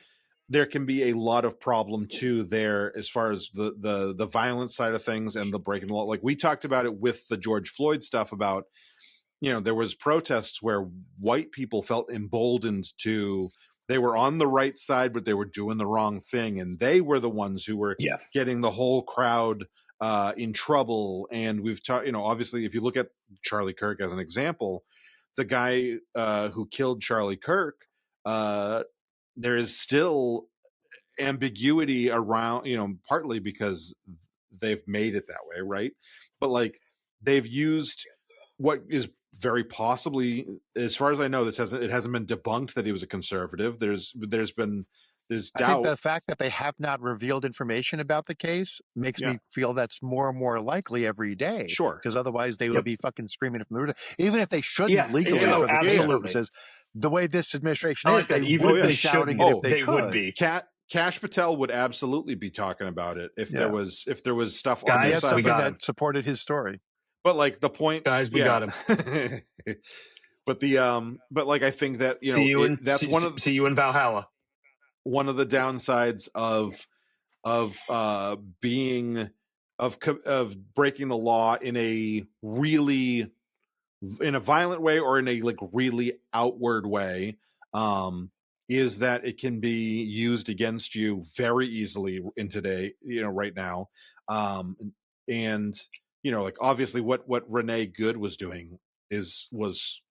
there can be a lot of problem too there as far as the violent side of things and the breaking the law. Like we talked about it with the George Floyd stuff about, there was protests where white people felt emboldened they were on the right side, but they were doing the wrong thing. And they were the ones who were Yeah. getting the whole crowd in trouble. And we've talked, obviously, if you look at Charlie Kirk as an example, the guy who killed Charlie Kirk, there is still ambiguity around, partly because they've made it that way, right? But like they've used what is very possibly, as far as I know, it hasn't been debunked that he was a conservative. There's I think doubt. the fact that they have not revealed information about the case makes me feel that's more and more likely every day. Sure. Because otherwise they would Yep. be fucking screaming from the roof. Even if they shouldn't Yeah. legally Oh, for the case absolutely. purposes, the way this administration I is, like that. they Even would if be they shouting shouldn't, it if they could. would be. Cash Patel would absolutely be talking about it if there was stuff on Guys, He their had side. something got that him. supported his story. But like the point, Guys, we got him. But but like I think that See you in Valhalla. One of the downsides of breaking the law in a violent way or in a like really outward way is that it can be used against you very easily in today, right now. And like obviously what Renee Good was doing was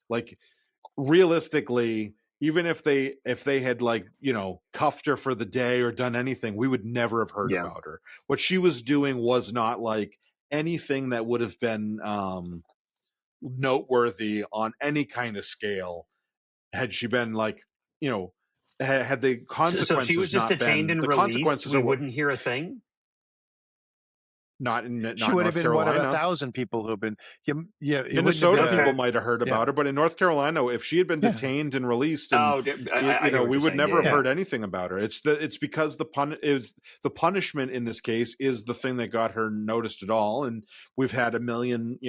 like realistically, even if they had like cuffed her for the day or done anything, we would never have heard about her. What she was doing was not like anything that would have been noteworthy on any kind of scale had she been like had the consequences. So if she was just not detained been, and the released, consequences we are wouldn't hear a thing. Not in She would have North been one Carolina. of 1,000 people who've been. Minnesota people might have heard about her, but in North Carolina, if she had been detained and released, and we would never have heard anything about her. It's because the punishment in this case is the thing that got her noticed at all, and we've had a million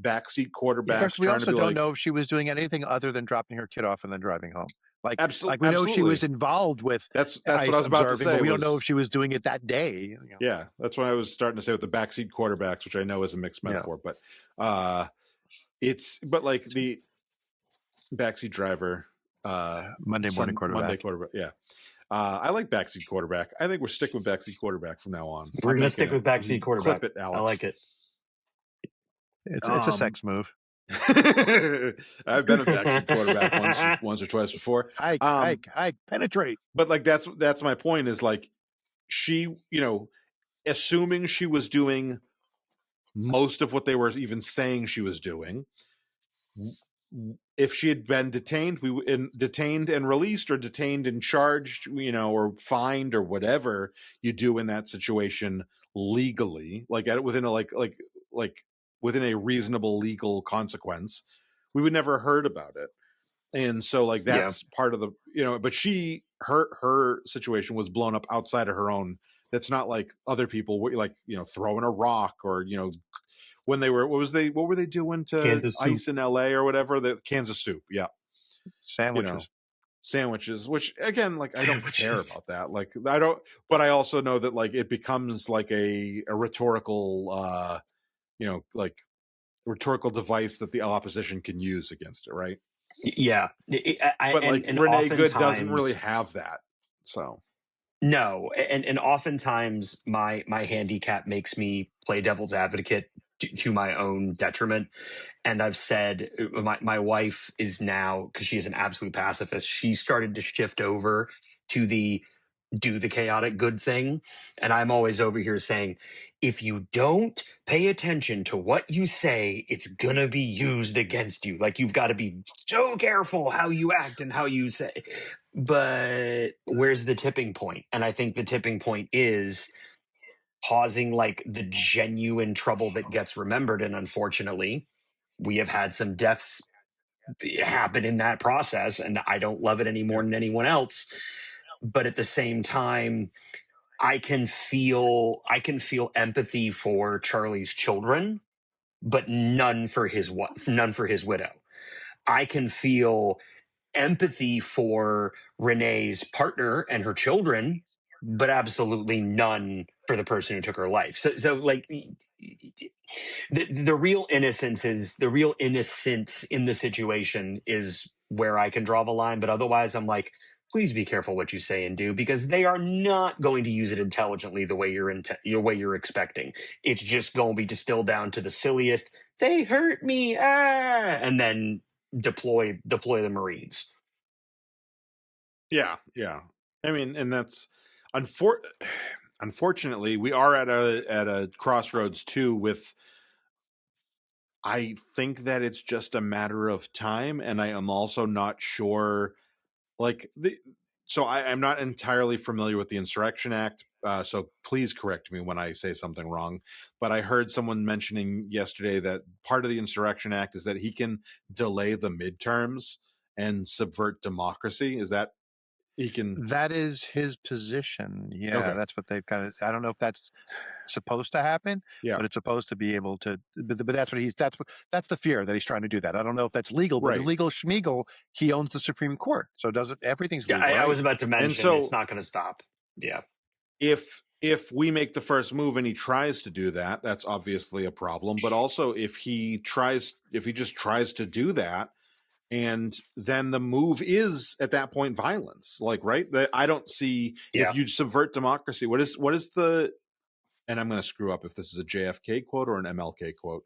backseat quarterbacks. We also don't know if she was doing anything other than dropping her kid off and then driving home. Like we know she was involved with. That's what I was about to say. But we don't know if she was doing it that day. Yeah, that's what I was starting to say with the backseat quarterbacks, which I know is a mixed metaphor, but like the backseat driver, Monday morning quarterback. Yeah, I like backseat quarterback. I think we're sticking with backseat quarterback from now on. We're gonna stick with backseat quarterback. Clip it, Alex. I like it. It's a sex move. I've been a backseat quarterback once or twice before. Hike, penetrate. But like that's my point is like she, assuming she was doing most of what they were even saying she was doing. If she had been detained and released, or detained and charged, or fined or whatever you do in that situation legally, like within a within a reasonable legal consequence, we would never heard about it. And so like that's part of the but her situation was blown up outside of her own. That's not like other people like throwing a rock or when they were what were they doing to Kansas ICE soup. in LA or whatever, the Kansas soup, sandwiches, which again, like I don't care about that. Like I don't, but I also know that like it becomes like a rhetorical like rhetorical device that the opposition can use against it, right? Yeah, But like Renee Good doesn't really have that. So No, and oftentimes my handicap makes me play devil's advocate to my own detriment. And I've said my wife is now, because she is an absolute pacifist, she started to shift over to the do the chaotic good thing. And I'm always over here saying, if you don't pay attention to what you say, it's gonna be used against you. Like, you've got to be so careful how you act and how you say. But where's the tipping point? And I think the tipping point is causing like the genuine trouble that gets remembered. And unfortunately, we have had some deaths happen in that process, and I don't love it any more than anyone else. But at the same time, I can feel empathy for Charlie's children, but none for his wife, none for his widow. I can feel empathy for Renee's partner and her children, but absolutely none for the person who took her life. So like the real innocence is the real innocence in the situation is where I can draw the line. But otherwise, I'm like, please be careful what you say and do, because they are not going to use it intelligently the way your way you're expecting. It's just going to be distilled down to the silliest. They hurt me, and then deploy the Marines. Yeah, yeah. I mean, and that's unfortunately, we are at a crossroads too. With, I think that it's just a matter of time, and I am also not sure. Like so I'm not entirely familiar with the Insurrection Act. So please correct me when I say something wrong. But I heard someone mentioning yesterday that part of the Insurrection Act is that he can delay the midterms and subvert democracy. Is that he can? That is his position. Yeah, Okay. that's what they've kind of. I don't know if that's supposed to happen, Yeah. but it's supposed to be able to. But that's what that's the fear that he's trying to do that. I don't know if that's legal, but Right. illegal Schmiegel, he owns the Supreme Court, so doesn't everything's Yeah, legal. I was about to mention, And so it's not going to stop. Yeah. if we make the first move and he tries to do that, that's obviously a problem. But also if he just tries to do that, and then the move is at that point violence, like, right? I don't see, Yeah. if you subvert democracy, what is the, and I'm going to screw up if this is a JFK quote or an MLK quote.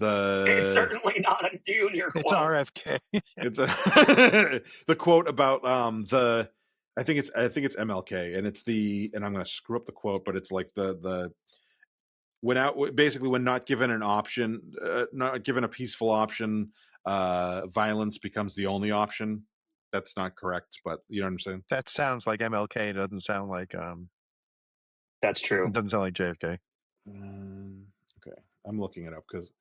It's certainly not a junior quote. It's RFK. It's the quote about I think it's MLK, and it's and I'm going to screw up the quote, but it's like the when not given an option, not given a peaceful option, violence becomes the only option. That's not correct, but you know what I'm saying. That sounds like MLK. It doesn't sound like That's true. It doesn't sound like JFK. Okay, I'm looking it up because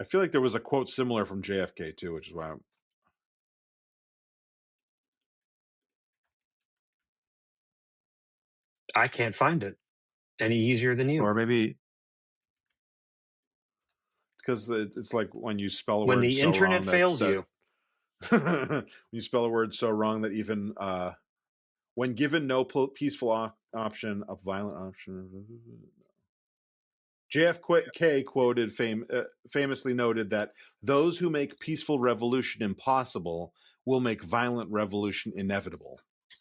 I feel like there was a quote similar from JFK too, which is why I can't find it any easier than you. Or maybe because it's like when you spell a When word the so internet wrong fails you. when you spell a word so wrong that even when given no peaceful option, a violent option. JFK quoted famously noted that those who make peaceful revolution impossible will make violent revolution inevitable.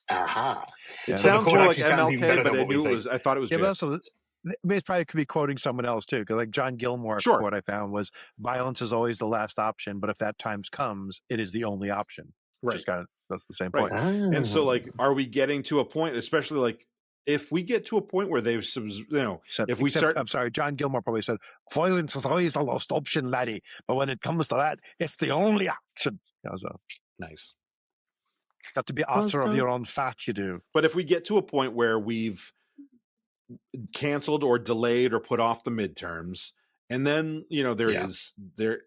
Aha. It Yeah. sounds quote more like actually sounds even better MLK, but than I what we knew it think. was. I thought it was. yeah, JFK. but also it probably could be quoting someone else too, because like John Gilmore Sure. quote I found was violence is always the last option, but if that time comes, it is the only option. Right. Just kind of that's the same Right. point. And so, like, are we getting to a point, especially like if we get to a point where they've, if we start, I'm sorry, John Gilmore probably said, violence is always the last option, laddie. But when it comes to that, it's the only option. So, nice. Got to be author of your own fat, you do. But if we get to a point where we've canceled or delayed or put off the midterms, and then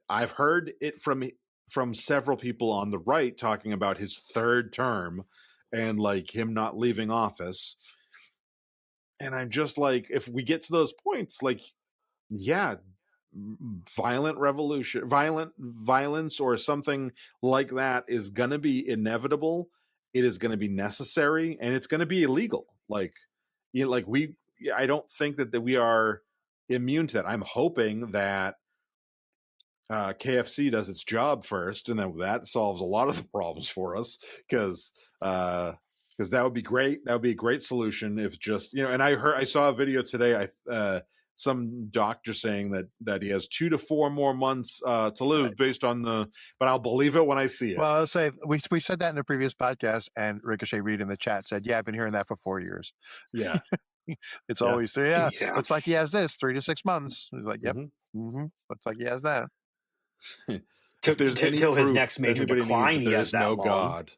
I've heard it from several people on the right talking about his third term and like him not leaving office. And I'm just like, if we get to those points, like, yeah, violence or something like that is going to be inevitable. It is going to be necessary, and it's going to be illegal. Like, I don't think that we are immune to that. I'm hoping that KFC does its job first, and then that solves a lot of the problems for us, because because that would be great. That would be a great solution if just, you know, and I saw a video today. Some doctor saying that he has 2 to 4 more months to live based on but I'll believe it when I see it. Well, I'll say we said that in a previous podcast, and Ricochet Reed in the chat said, "Yeah, I've been hearing that for 4 years." Yeah. It's Yeah. always looks like he has this 3 to 6 months. He's like, "Yep, Mhm. looks like he has that." If there's any till his proof next major anybody needs decline, that he there has is that no long. God.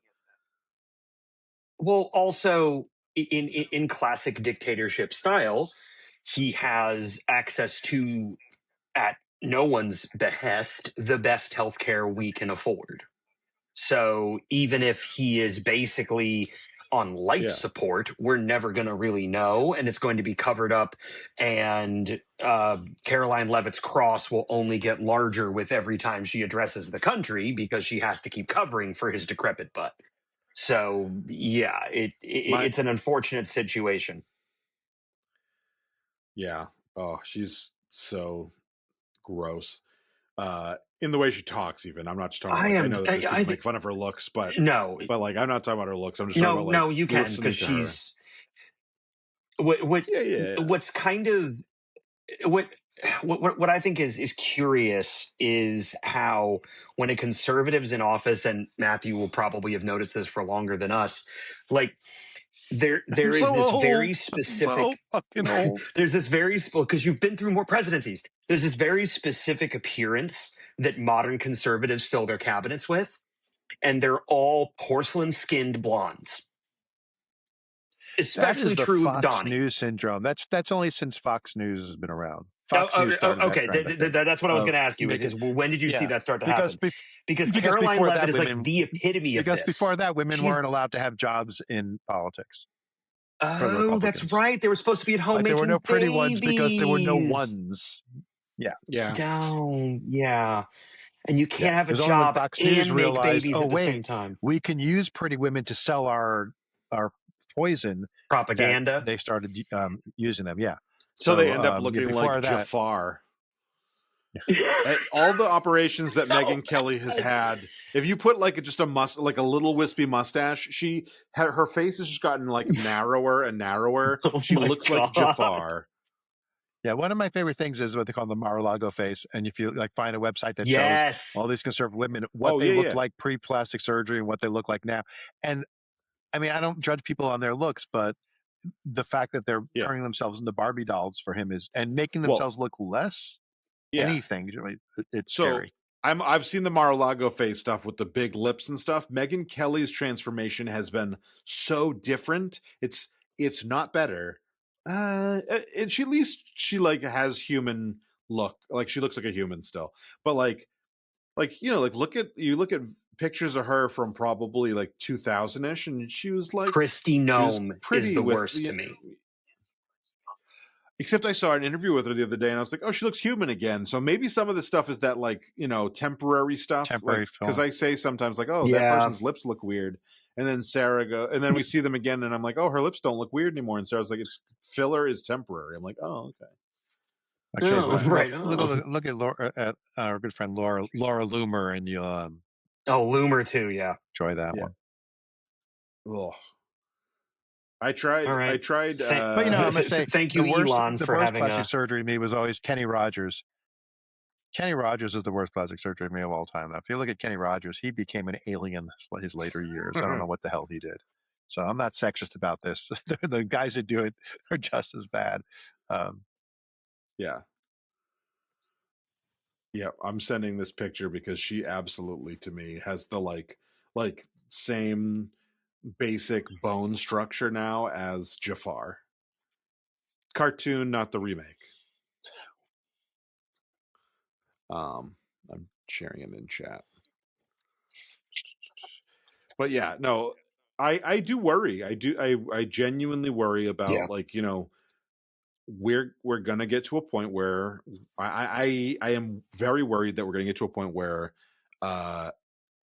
Well, also in classic dictatorship style, he has access to, at no one's behest, the best healthcare we can afford. So even if he is basically on life Yeah. support, we're never going to really know, and it's going to be covered up. And Caroline Leavitt's cross will only get larger with every time she addresses the country because she has to keep covering for his decrepit butt. So yeah, it's an unfortunate situation. Yeah. Oh, she's so gross. In the way she talks, even. I'm not just talking about, I know that there's people make fun of her looks, but like I'm not talking about her looks. I'm just talking about like you can, listening because to her. she's what's kind of what I think is curious is how when a conservative's in office, and Matthew will probably have noticed this for longer than us, like there is so this old. very specific fucking old. There's this very because you've been through more presidencies. There's this very specific appearance that modern conservatives fill their cabinets with, and they're all porcelain-skinned blondes. Especially that is true the of Fox Donnie. News syndrome. That's only since Fox News has been around. Fox News started okay, that trend, that's what I was going to ask you. Is when did you see that start to happen? Because Caroline Leavitt is like the epitome of this. Because before that, women weren't allowed to have jobs in politics. Oh, that's right. They were supposed to be at home making there were no pretty ones because there were no babies. ones. Yeah. Down. Yeah. And you can't have a There's job Fox and News make realized, babies at the same time. We can use pretty women to sell our poison. Propaganda. They started using them. Yeah. So they end up looking like Jafar. All the operations that Megyn Kelly has had, if you put like just like a little wispy mustache, her face has just gotten like narrower and narrower. She looks like Jafar. Yeah, one of my favorite things is what they call the Mar-a-Lago face, and if you like find a website that shows all these conservative women what they looked like pre-plastic surgery and what they look like now, and I mean I don't judge people on their looks, but the fact that they're turning themselves into Barbie dolls for him and making themselves look less. Anything, it's scary. I've seen the Mar-a-Lago face stuff with the big lips and stuff. Megyn Kelly's transformation has been so different. It's not better. And she at least like has human look. Like she looks like a human still. But like you know, like look at pictures of her from probably like 2000-ish, and she was like Kristi Noem is the worst to me. Except I saw an interview with her the other day, and I was like, "Oh, she looks human again." So maybe some of the stuff is that, like, you know, temporary stuff. Because I say sometimes, like, "Oh, that person's lips look weird," and then and then we see them again, and I'm like, "Oh, her lips don't look weird anymore." And Sarah's like, "It's filler is temporary." I'm like, "Oh, okay." Look at Laura, our good friend Laura Loomer, and you'll Loomer too, enjoy that one. Ugh. I tried. Right. I tried. But you know, I'm gonna say thank you, Elon, for having plastic surgery to me was always Kenny Rogers. Kenny Rogers is the worst plastic surgery to me of all time. Now, if you look at Kenny Rogers, he became an alien in his later years. I don't know what the hell he did. So I'm not sexist about this. The guys that do it are just as bad. Yeah. I'm sending this picture because she absolutely, to me, has the like same basic bone structure now as Jafar. Cartoon, not the remake. I'm sharing it in chat. But yeah, no, I do worry. I genuinely worry about like, you know, we're gonna get to a point where I am very worried that we're gonna get to a point where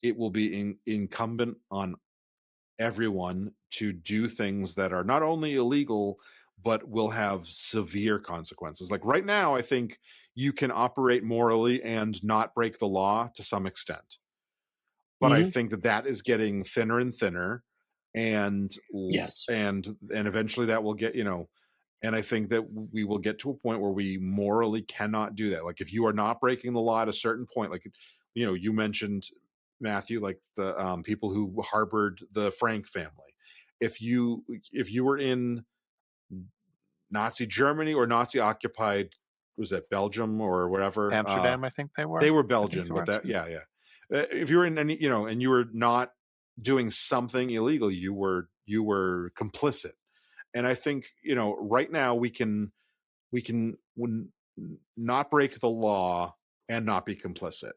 it will be incumbent on everyone to do things that are not only illegal but will have severe consequences. Like right now, I think you can operate morally and not break the law to some extent. But I think that is getting thinner and thinner. and Yes. and eventually that will get, and I think that we will get to a point where we morally cannot do that. Like if you are not breaking the law at a certain point, like, you mentioned, Matthew, like the people who harbored the Frank family. If you were in Nazi Germany or Nazi occupied, was that Belgium or whatever? Amsterdam, I think they were. They were I think Belgian, they but were. yeah. If you were in any, and you were not doing something illegal, you were complicit. And I think, right now we can not break the law and not be complicit.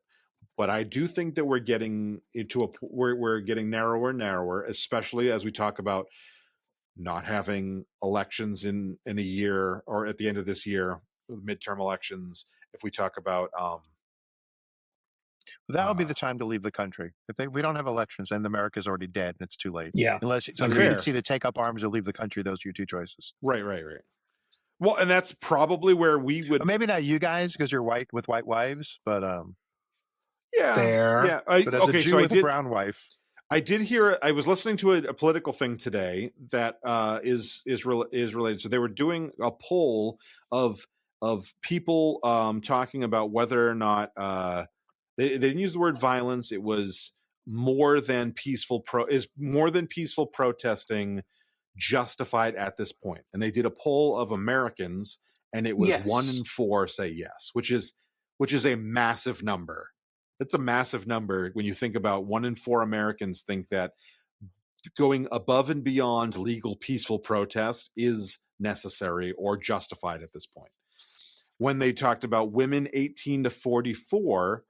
But I do think that we're getting into we're getting narrower and narrower, especially as we talk about not having elections in a year or at the end of this year, midterm elections. If we talk about That would be the time to leave the country. If we don't have elections, then America's already dead, and it's too late. Yeah. Unless so, Agreed. it's either take up arms or leave the country. Those are your two choices. Right. Well, and that's probably where we would. Or maybe not you guys because you're white with white wives, but yeah, Fair. yeah. but as a Jew with a brown wife, I did hear. I was listening to a political thing today that is related. So they were doing a poll of people talking about whether or not they didn't use the word violence. It was more than peaceful protesting justified at this point. And they did a poll of Americans, and it was Yes. 1 in 4 say yes, which is a massive number. It's a massive number when you think about 1 in 4 Americans think that going above and beyond legal peaceful protest is necessary or justified at this point. When they talked about women 18 to 44,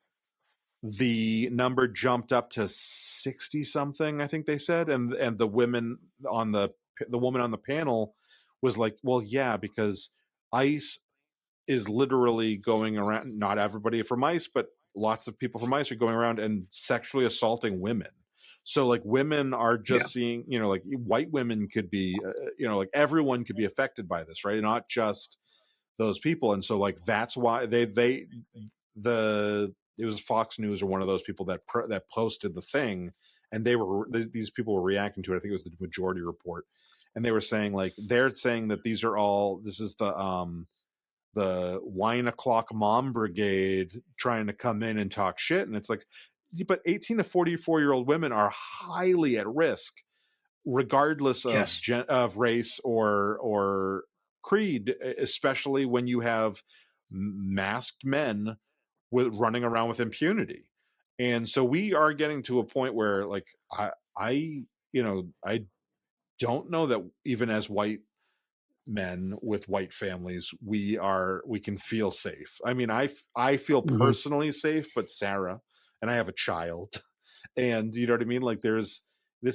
the number jumped up to 60 something, I think they said. And the women on the woman on the panel was like, well, yeah, because ICE is literally going around, not everybody from ICE, but lots of people from ICE are going around and sexually assaulting women. So like women are just seeing, like white women could be, like everyone could be affected by this, right? Not just those people. And so like, that's why it was Fox News or one of those people that posted the thing. And these people were reacting to it. I think it was the Majority Report. And they were saying like, they're saying that this is the wine o'clock mom brigade trying to come in and talk shit. And it's like, but 18 to 44-year-old women are highly at risk, regardless of race or creed, especially when you have masked men running around with impunity. And so we are getting to a point where like, I don't know that even as white men with white families, we can feel safe. I mean, I feel personally safe, but Sarah and I have a child, and you know what I mean? Like this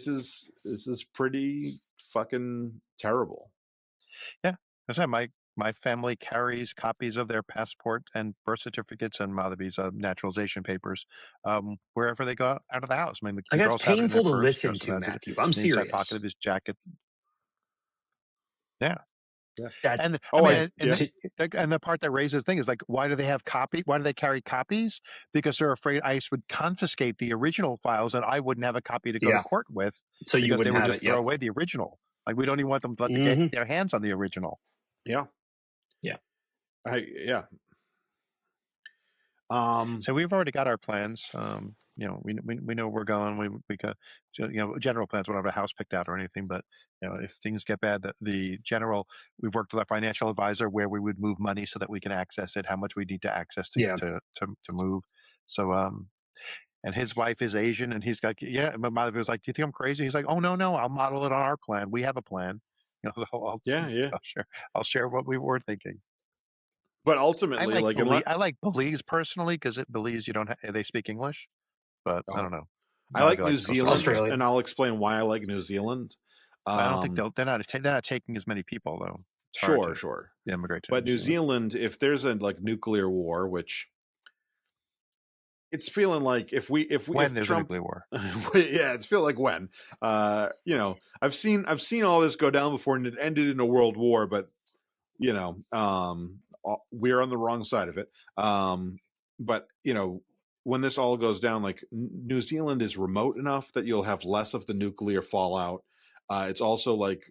is pretty fucking terrible. Yeah. I said my family carries copies of their passport and birth certificates and Madhavi's naturalization papers wherever they go out of the house. I mean, the That's girls have it in painful their to purse, listen so to, that's Matthew. it. I'm In the inside serious. pocket of his jacket. Yeah. That, And Oh, and the part that raises the thing is like, why do they carry copies? Because they're afraid ICE would confiscate the original files, and I wouldn't have a copy to go to court with. so you Because they wouldn't would have just it. throw Yep. away the original. Like we don't even want them to get their hands on the original. Yeah. So we've already got our plans. We know where we're going. We got general plans. We don't have a house picked out or anything, but if things get bad, we've worked with our financial advisor where we would move money so that we can access it, how much we need to access to move. So and his wife is Asian, and he's got but Madhavi was like, "Do you think I'm crazy?" He's like, "Oh no, I'll model it on our plan. We have a plan." I'll share what we were thinking. But ultimately, I like Belize personally because Belize they speak English, but I don't know. I like New Zealand, Australia. and I'll explain why I like New Zealand. I don't think they're not taking as many people though. Sure. Immigrate to but New Zealand, if there's a nuclear war, which it's feeling like if there's Trump, a nuclear war, yeah, it's feeling like when. I've seen all this go down before, and it ended in a world war, but we're on the wrong side of it. But when this all goes down, like New Zealand is remote enough that you'll have less of the nuclear fallout. It's also like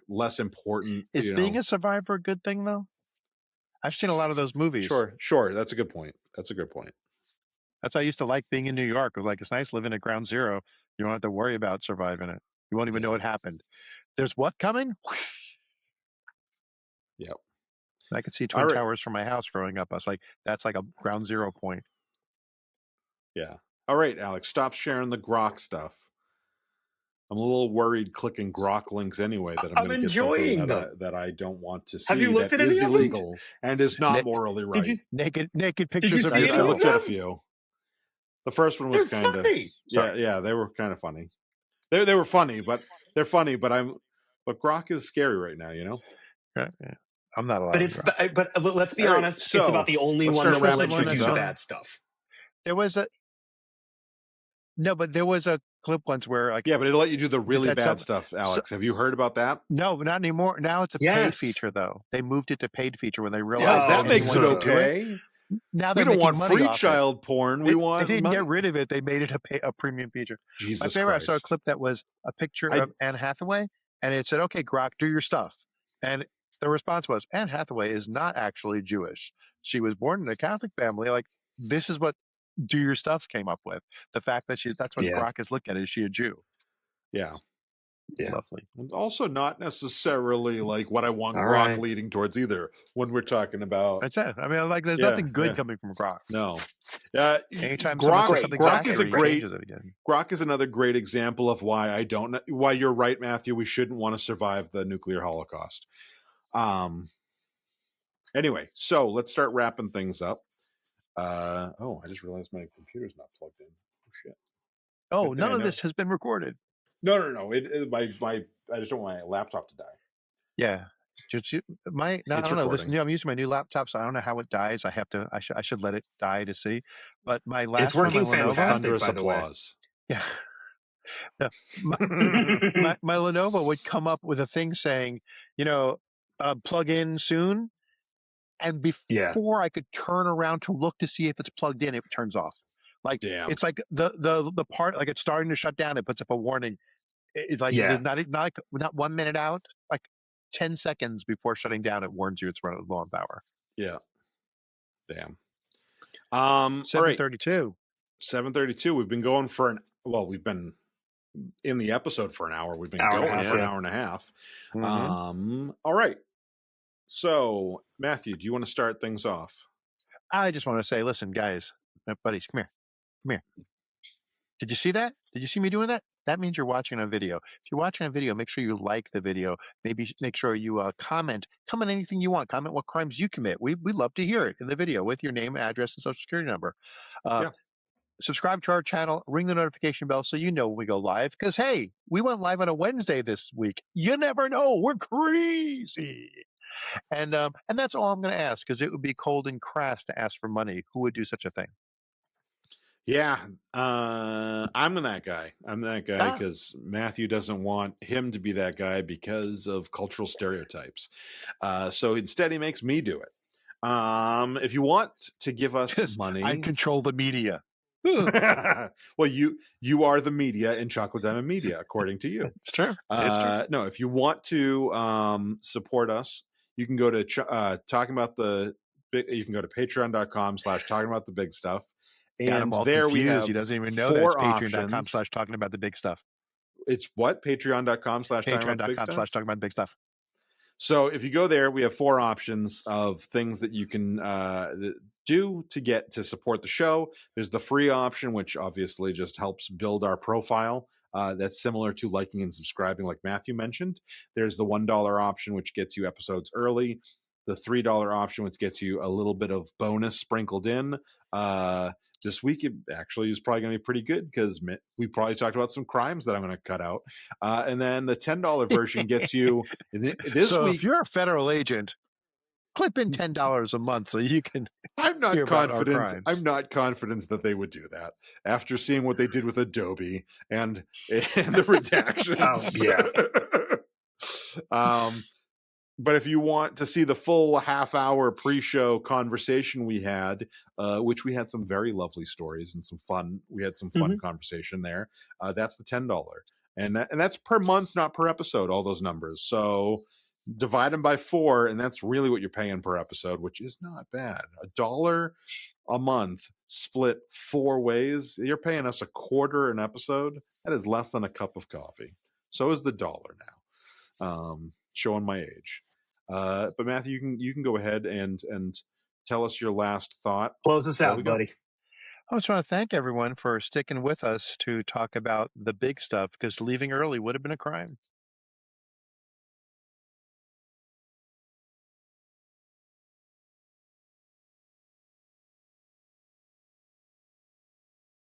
less important. Is being a survivor a good thing though? I've seen a lot of those movies. Sure. That's a good point. That's why I used to like being in New York. It was like, it's nice living at ground zero. You don't have to worry about surviving it. You won't even know what happened. There's what coming? Yep. I could see Twin Towers from my house growing up. I was like, that's like a ground zero point. Yeah. All right, Alex, stop sharing the Grok stuff. I'm a little worried clicking Grok links anyway that I'm going to get something that I don't want to see. Have you looked at any is illegal and is not morally right. Naked pictures of I looked at a few. The first one was kind of yeah, they were kind of funny. They were funny, but they're funny. But Grok is scary right now, you know. Yeah. I'm not allowed. But let's be honest. So, it's about the only one that will let you do the bad stuff. There was a clip once where but it'll let you do the really bad stuff. Alex, have you heard about that? No, not anymore. Now it's a paid feature though. They moved it to paid feature when they realized that makes it okay. Now we don't want free child porn. We want. They didn't get rid of it. They made it a premium feature. Jesus My favorite. Christ. I saw a clip that was a picture of Anne Hathaway, and it said, "Okay, Grok, do your stuff." And the response was, Anne Hathaway is not actually Jewish. She was born in a Catholic family. Like, this is what Do Your Stuff came up with. The fact that that's what Grok is looking at. Is she a Jew? Yeah. Lovely. And also not necessarily like what I want Grok leading towards either when we're talking about. That's it. I mean, like, there's nothing good coming from Grok. No. Anytime Grok is Grok is another great example of why why you're right, Matthew. We shouldn't want to survive the nuclear holocaust. Anyway, so let's start wrapping things up. I just realized my computer's not plugged in. Oh shit! Oh, none of this has been recorded. No. I just don't want my laptop to die. Yeah, I don't know. I'm using my new laptop, so I don't know how it dies. I should let it die to see. But my last it's working one, my thunderous applause. Yeah. my Lenovo would come up with a thing saying, plug in soon. And before I could turn around to look to see if it's plugged in, it turns off. Like, it's like the part, like it's starting to shut down. It puts up a warning. It's like not 1 minute out, like 10 seconds before shutting down, it warns you it's running low on power. Yeah. Damn. 7:32. 7:32. We've been going we've been in the episode for an hour. We've been going for an hour and a half. Mm-hmm. All right. So, Matthew, do you want to start things off? I just want to say, listen, guys, my buddies, come here. Did you see that? Did you see me doing that? That means you're watching a video. If you're watching a video, make sure you like the video. Maybe make sure you comment anything you want. Comment what crimes you commit. We'd love to hear it in the video with your name, address, and social security number. Subscribe to our channel, ring the notification bell so you know when we go live. Because, hey, we went live on a Wednesday this week. You never know. We're crazy. And that's all I'm going to ask, because it would be cold and crass to ask for money. Who would do such a thing? Yeah, I'm that guy. I'm that guy because Matthew doesn't want him to be that guy because of cultural stereotypes. So instead, he makes me do it. If you want to give us money, I control the media. Well, you are the media in Chocolate Diamond Media, according to you. It's true. No, if you want to support us, you can go to you can go to patreon.com/talkingaboutthebig stuff. And there we have he doesn't even know that it's patreon.com/talking about the big stuff. It's what? Patreon.com/talking about the big stuff. So if you go there, we have 4 options of things that you can do to support the show. There's the free option, which obviously just helps build our profile. That's similar to liking and subscribing, like Matthew mentioned. There's the $1 option, which gets you episodes early. The $3 option, which gets you a little bit of bonus sprinkled in. This week, it actually is probably going to be pretty good because we probably talked about some crimes that I'm going to cut out. And then the $10 version gets you this week. If you're a federal agent, clip in $10 a month so you can. I'm not confident. I'm not confident that they would do that after seeing what they did with Adobe and the redactions. But if you want to see the full half-hour pre-show conversation we had, which we had some very lovely stories and some fun, conversation there. That's the $10 and that's per month, not per episode. All those numbers. So divide them by 4, and that's really what you're paying per episode, which is not bad. $1 a month split 4 ways. You're paying us $0.25 an episode. That is less than a cup of coffee. So is the dollar now. Showing my age. But Matthew, you can go ahead and tell us your last thought. Close us There we out, go. buddy. I just want to thank everyone for sticking with us to talk about the big stuff, because leaving early would have been a crime.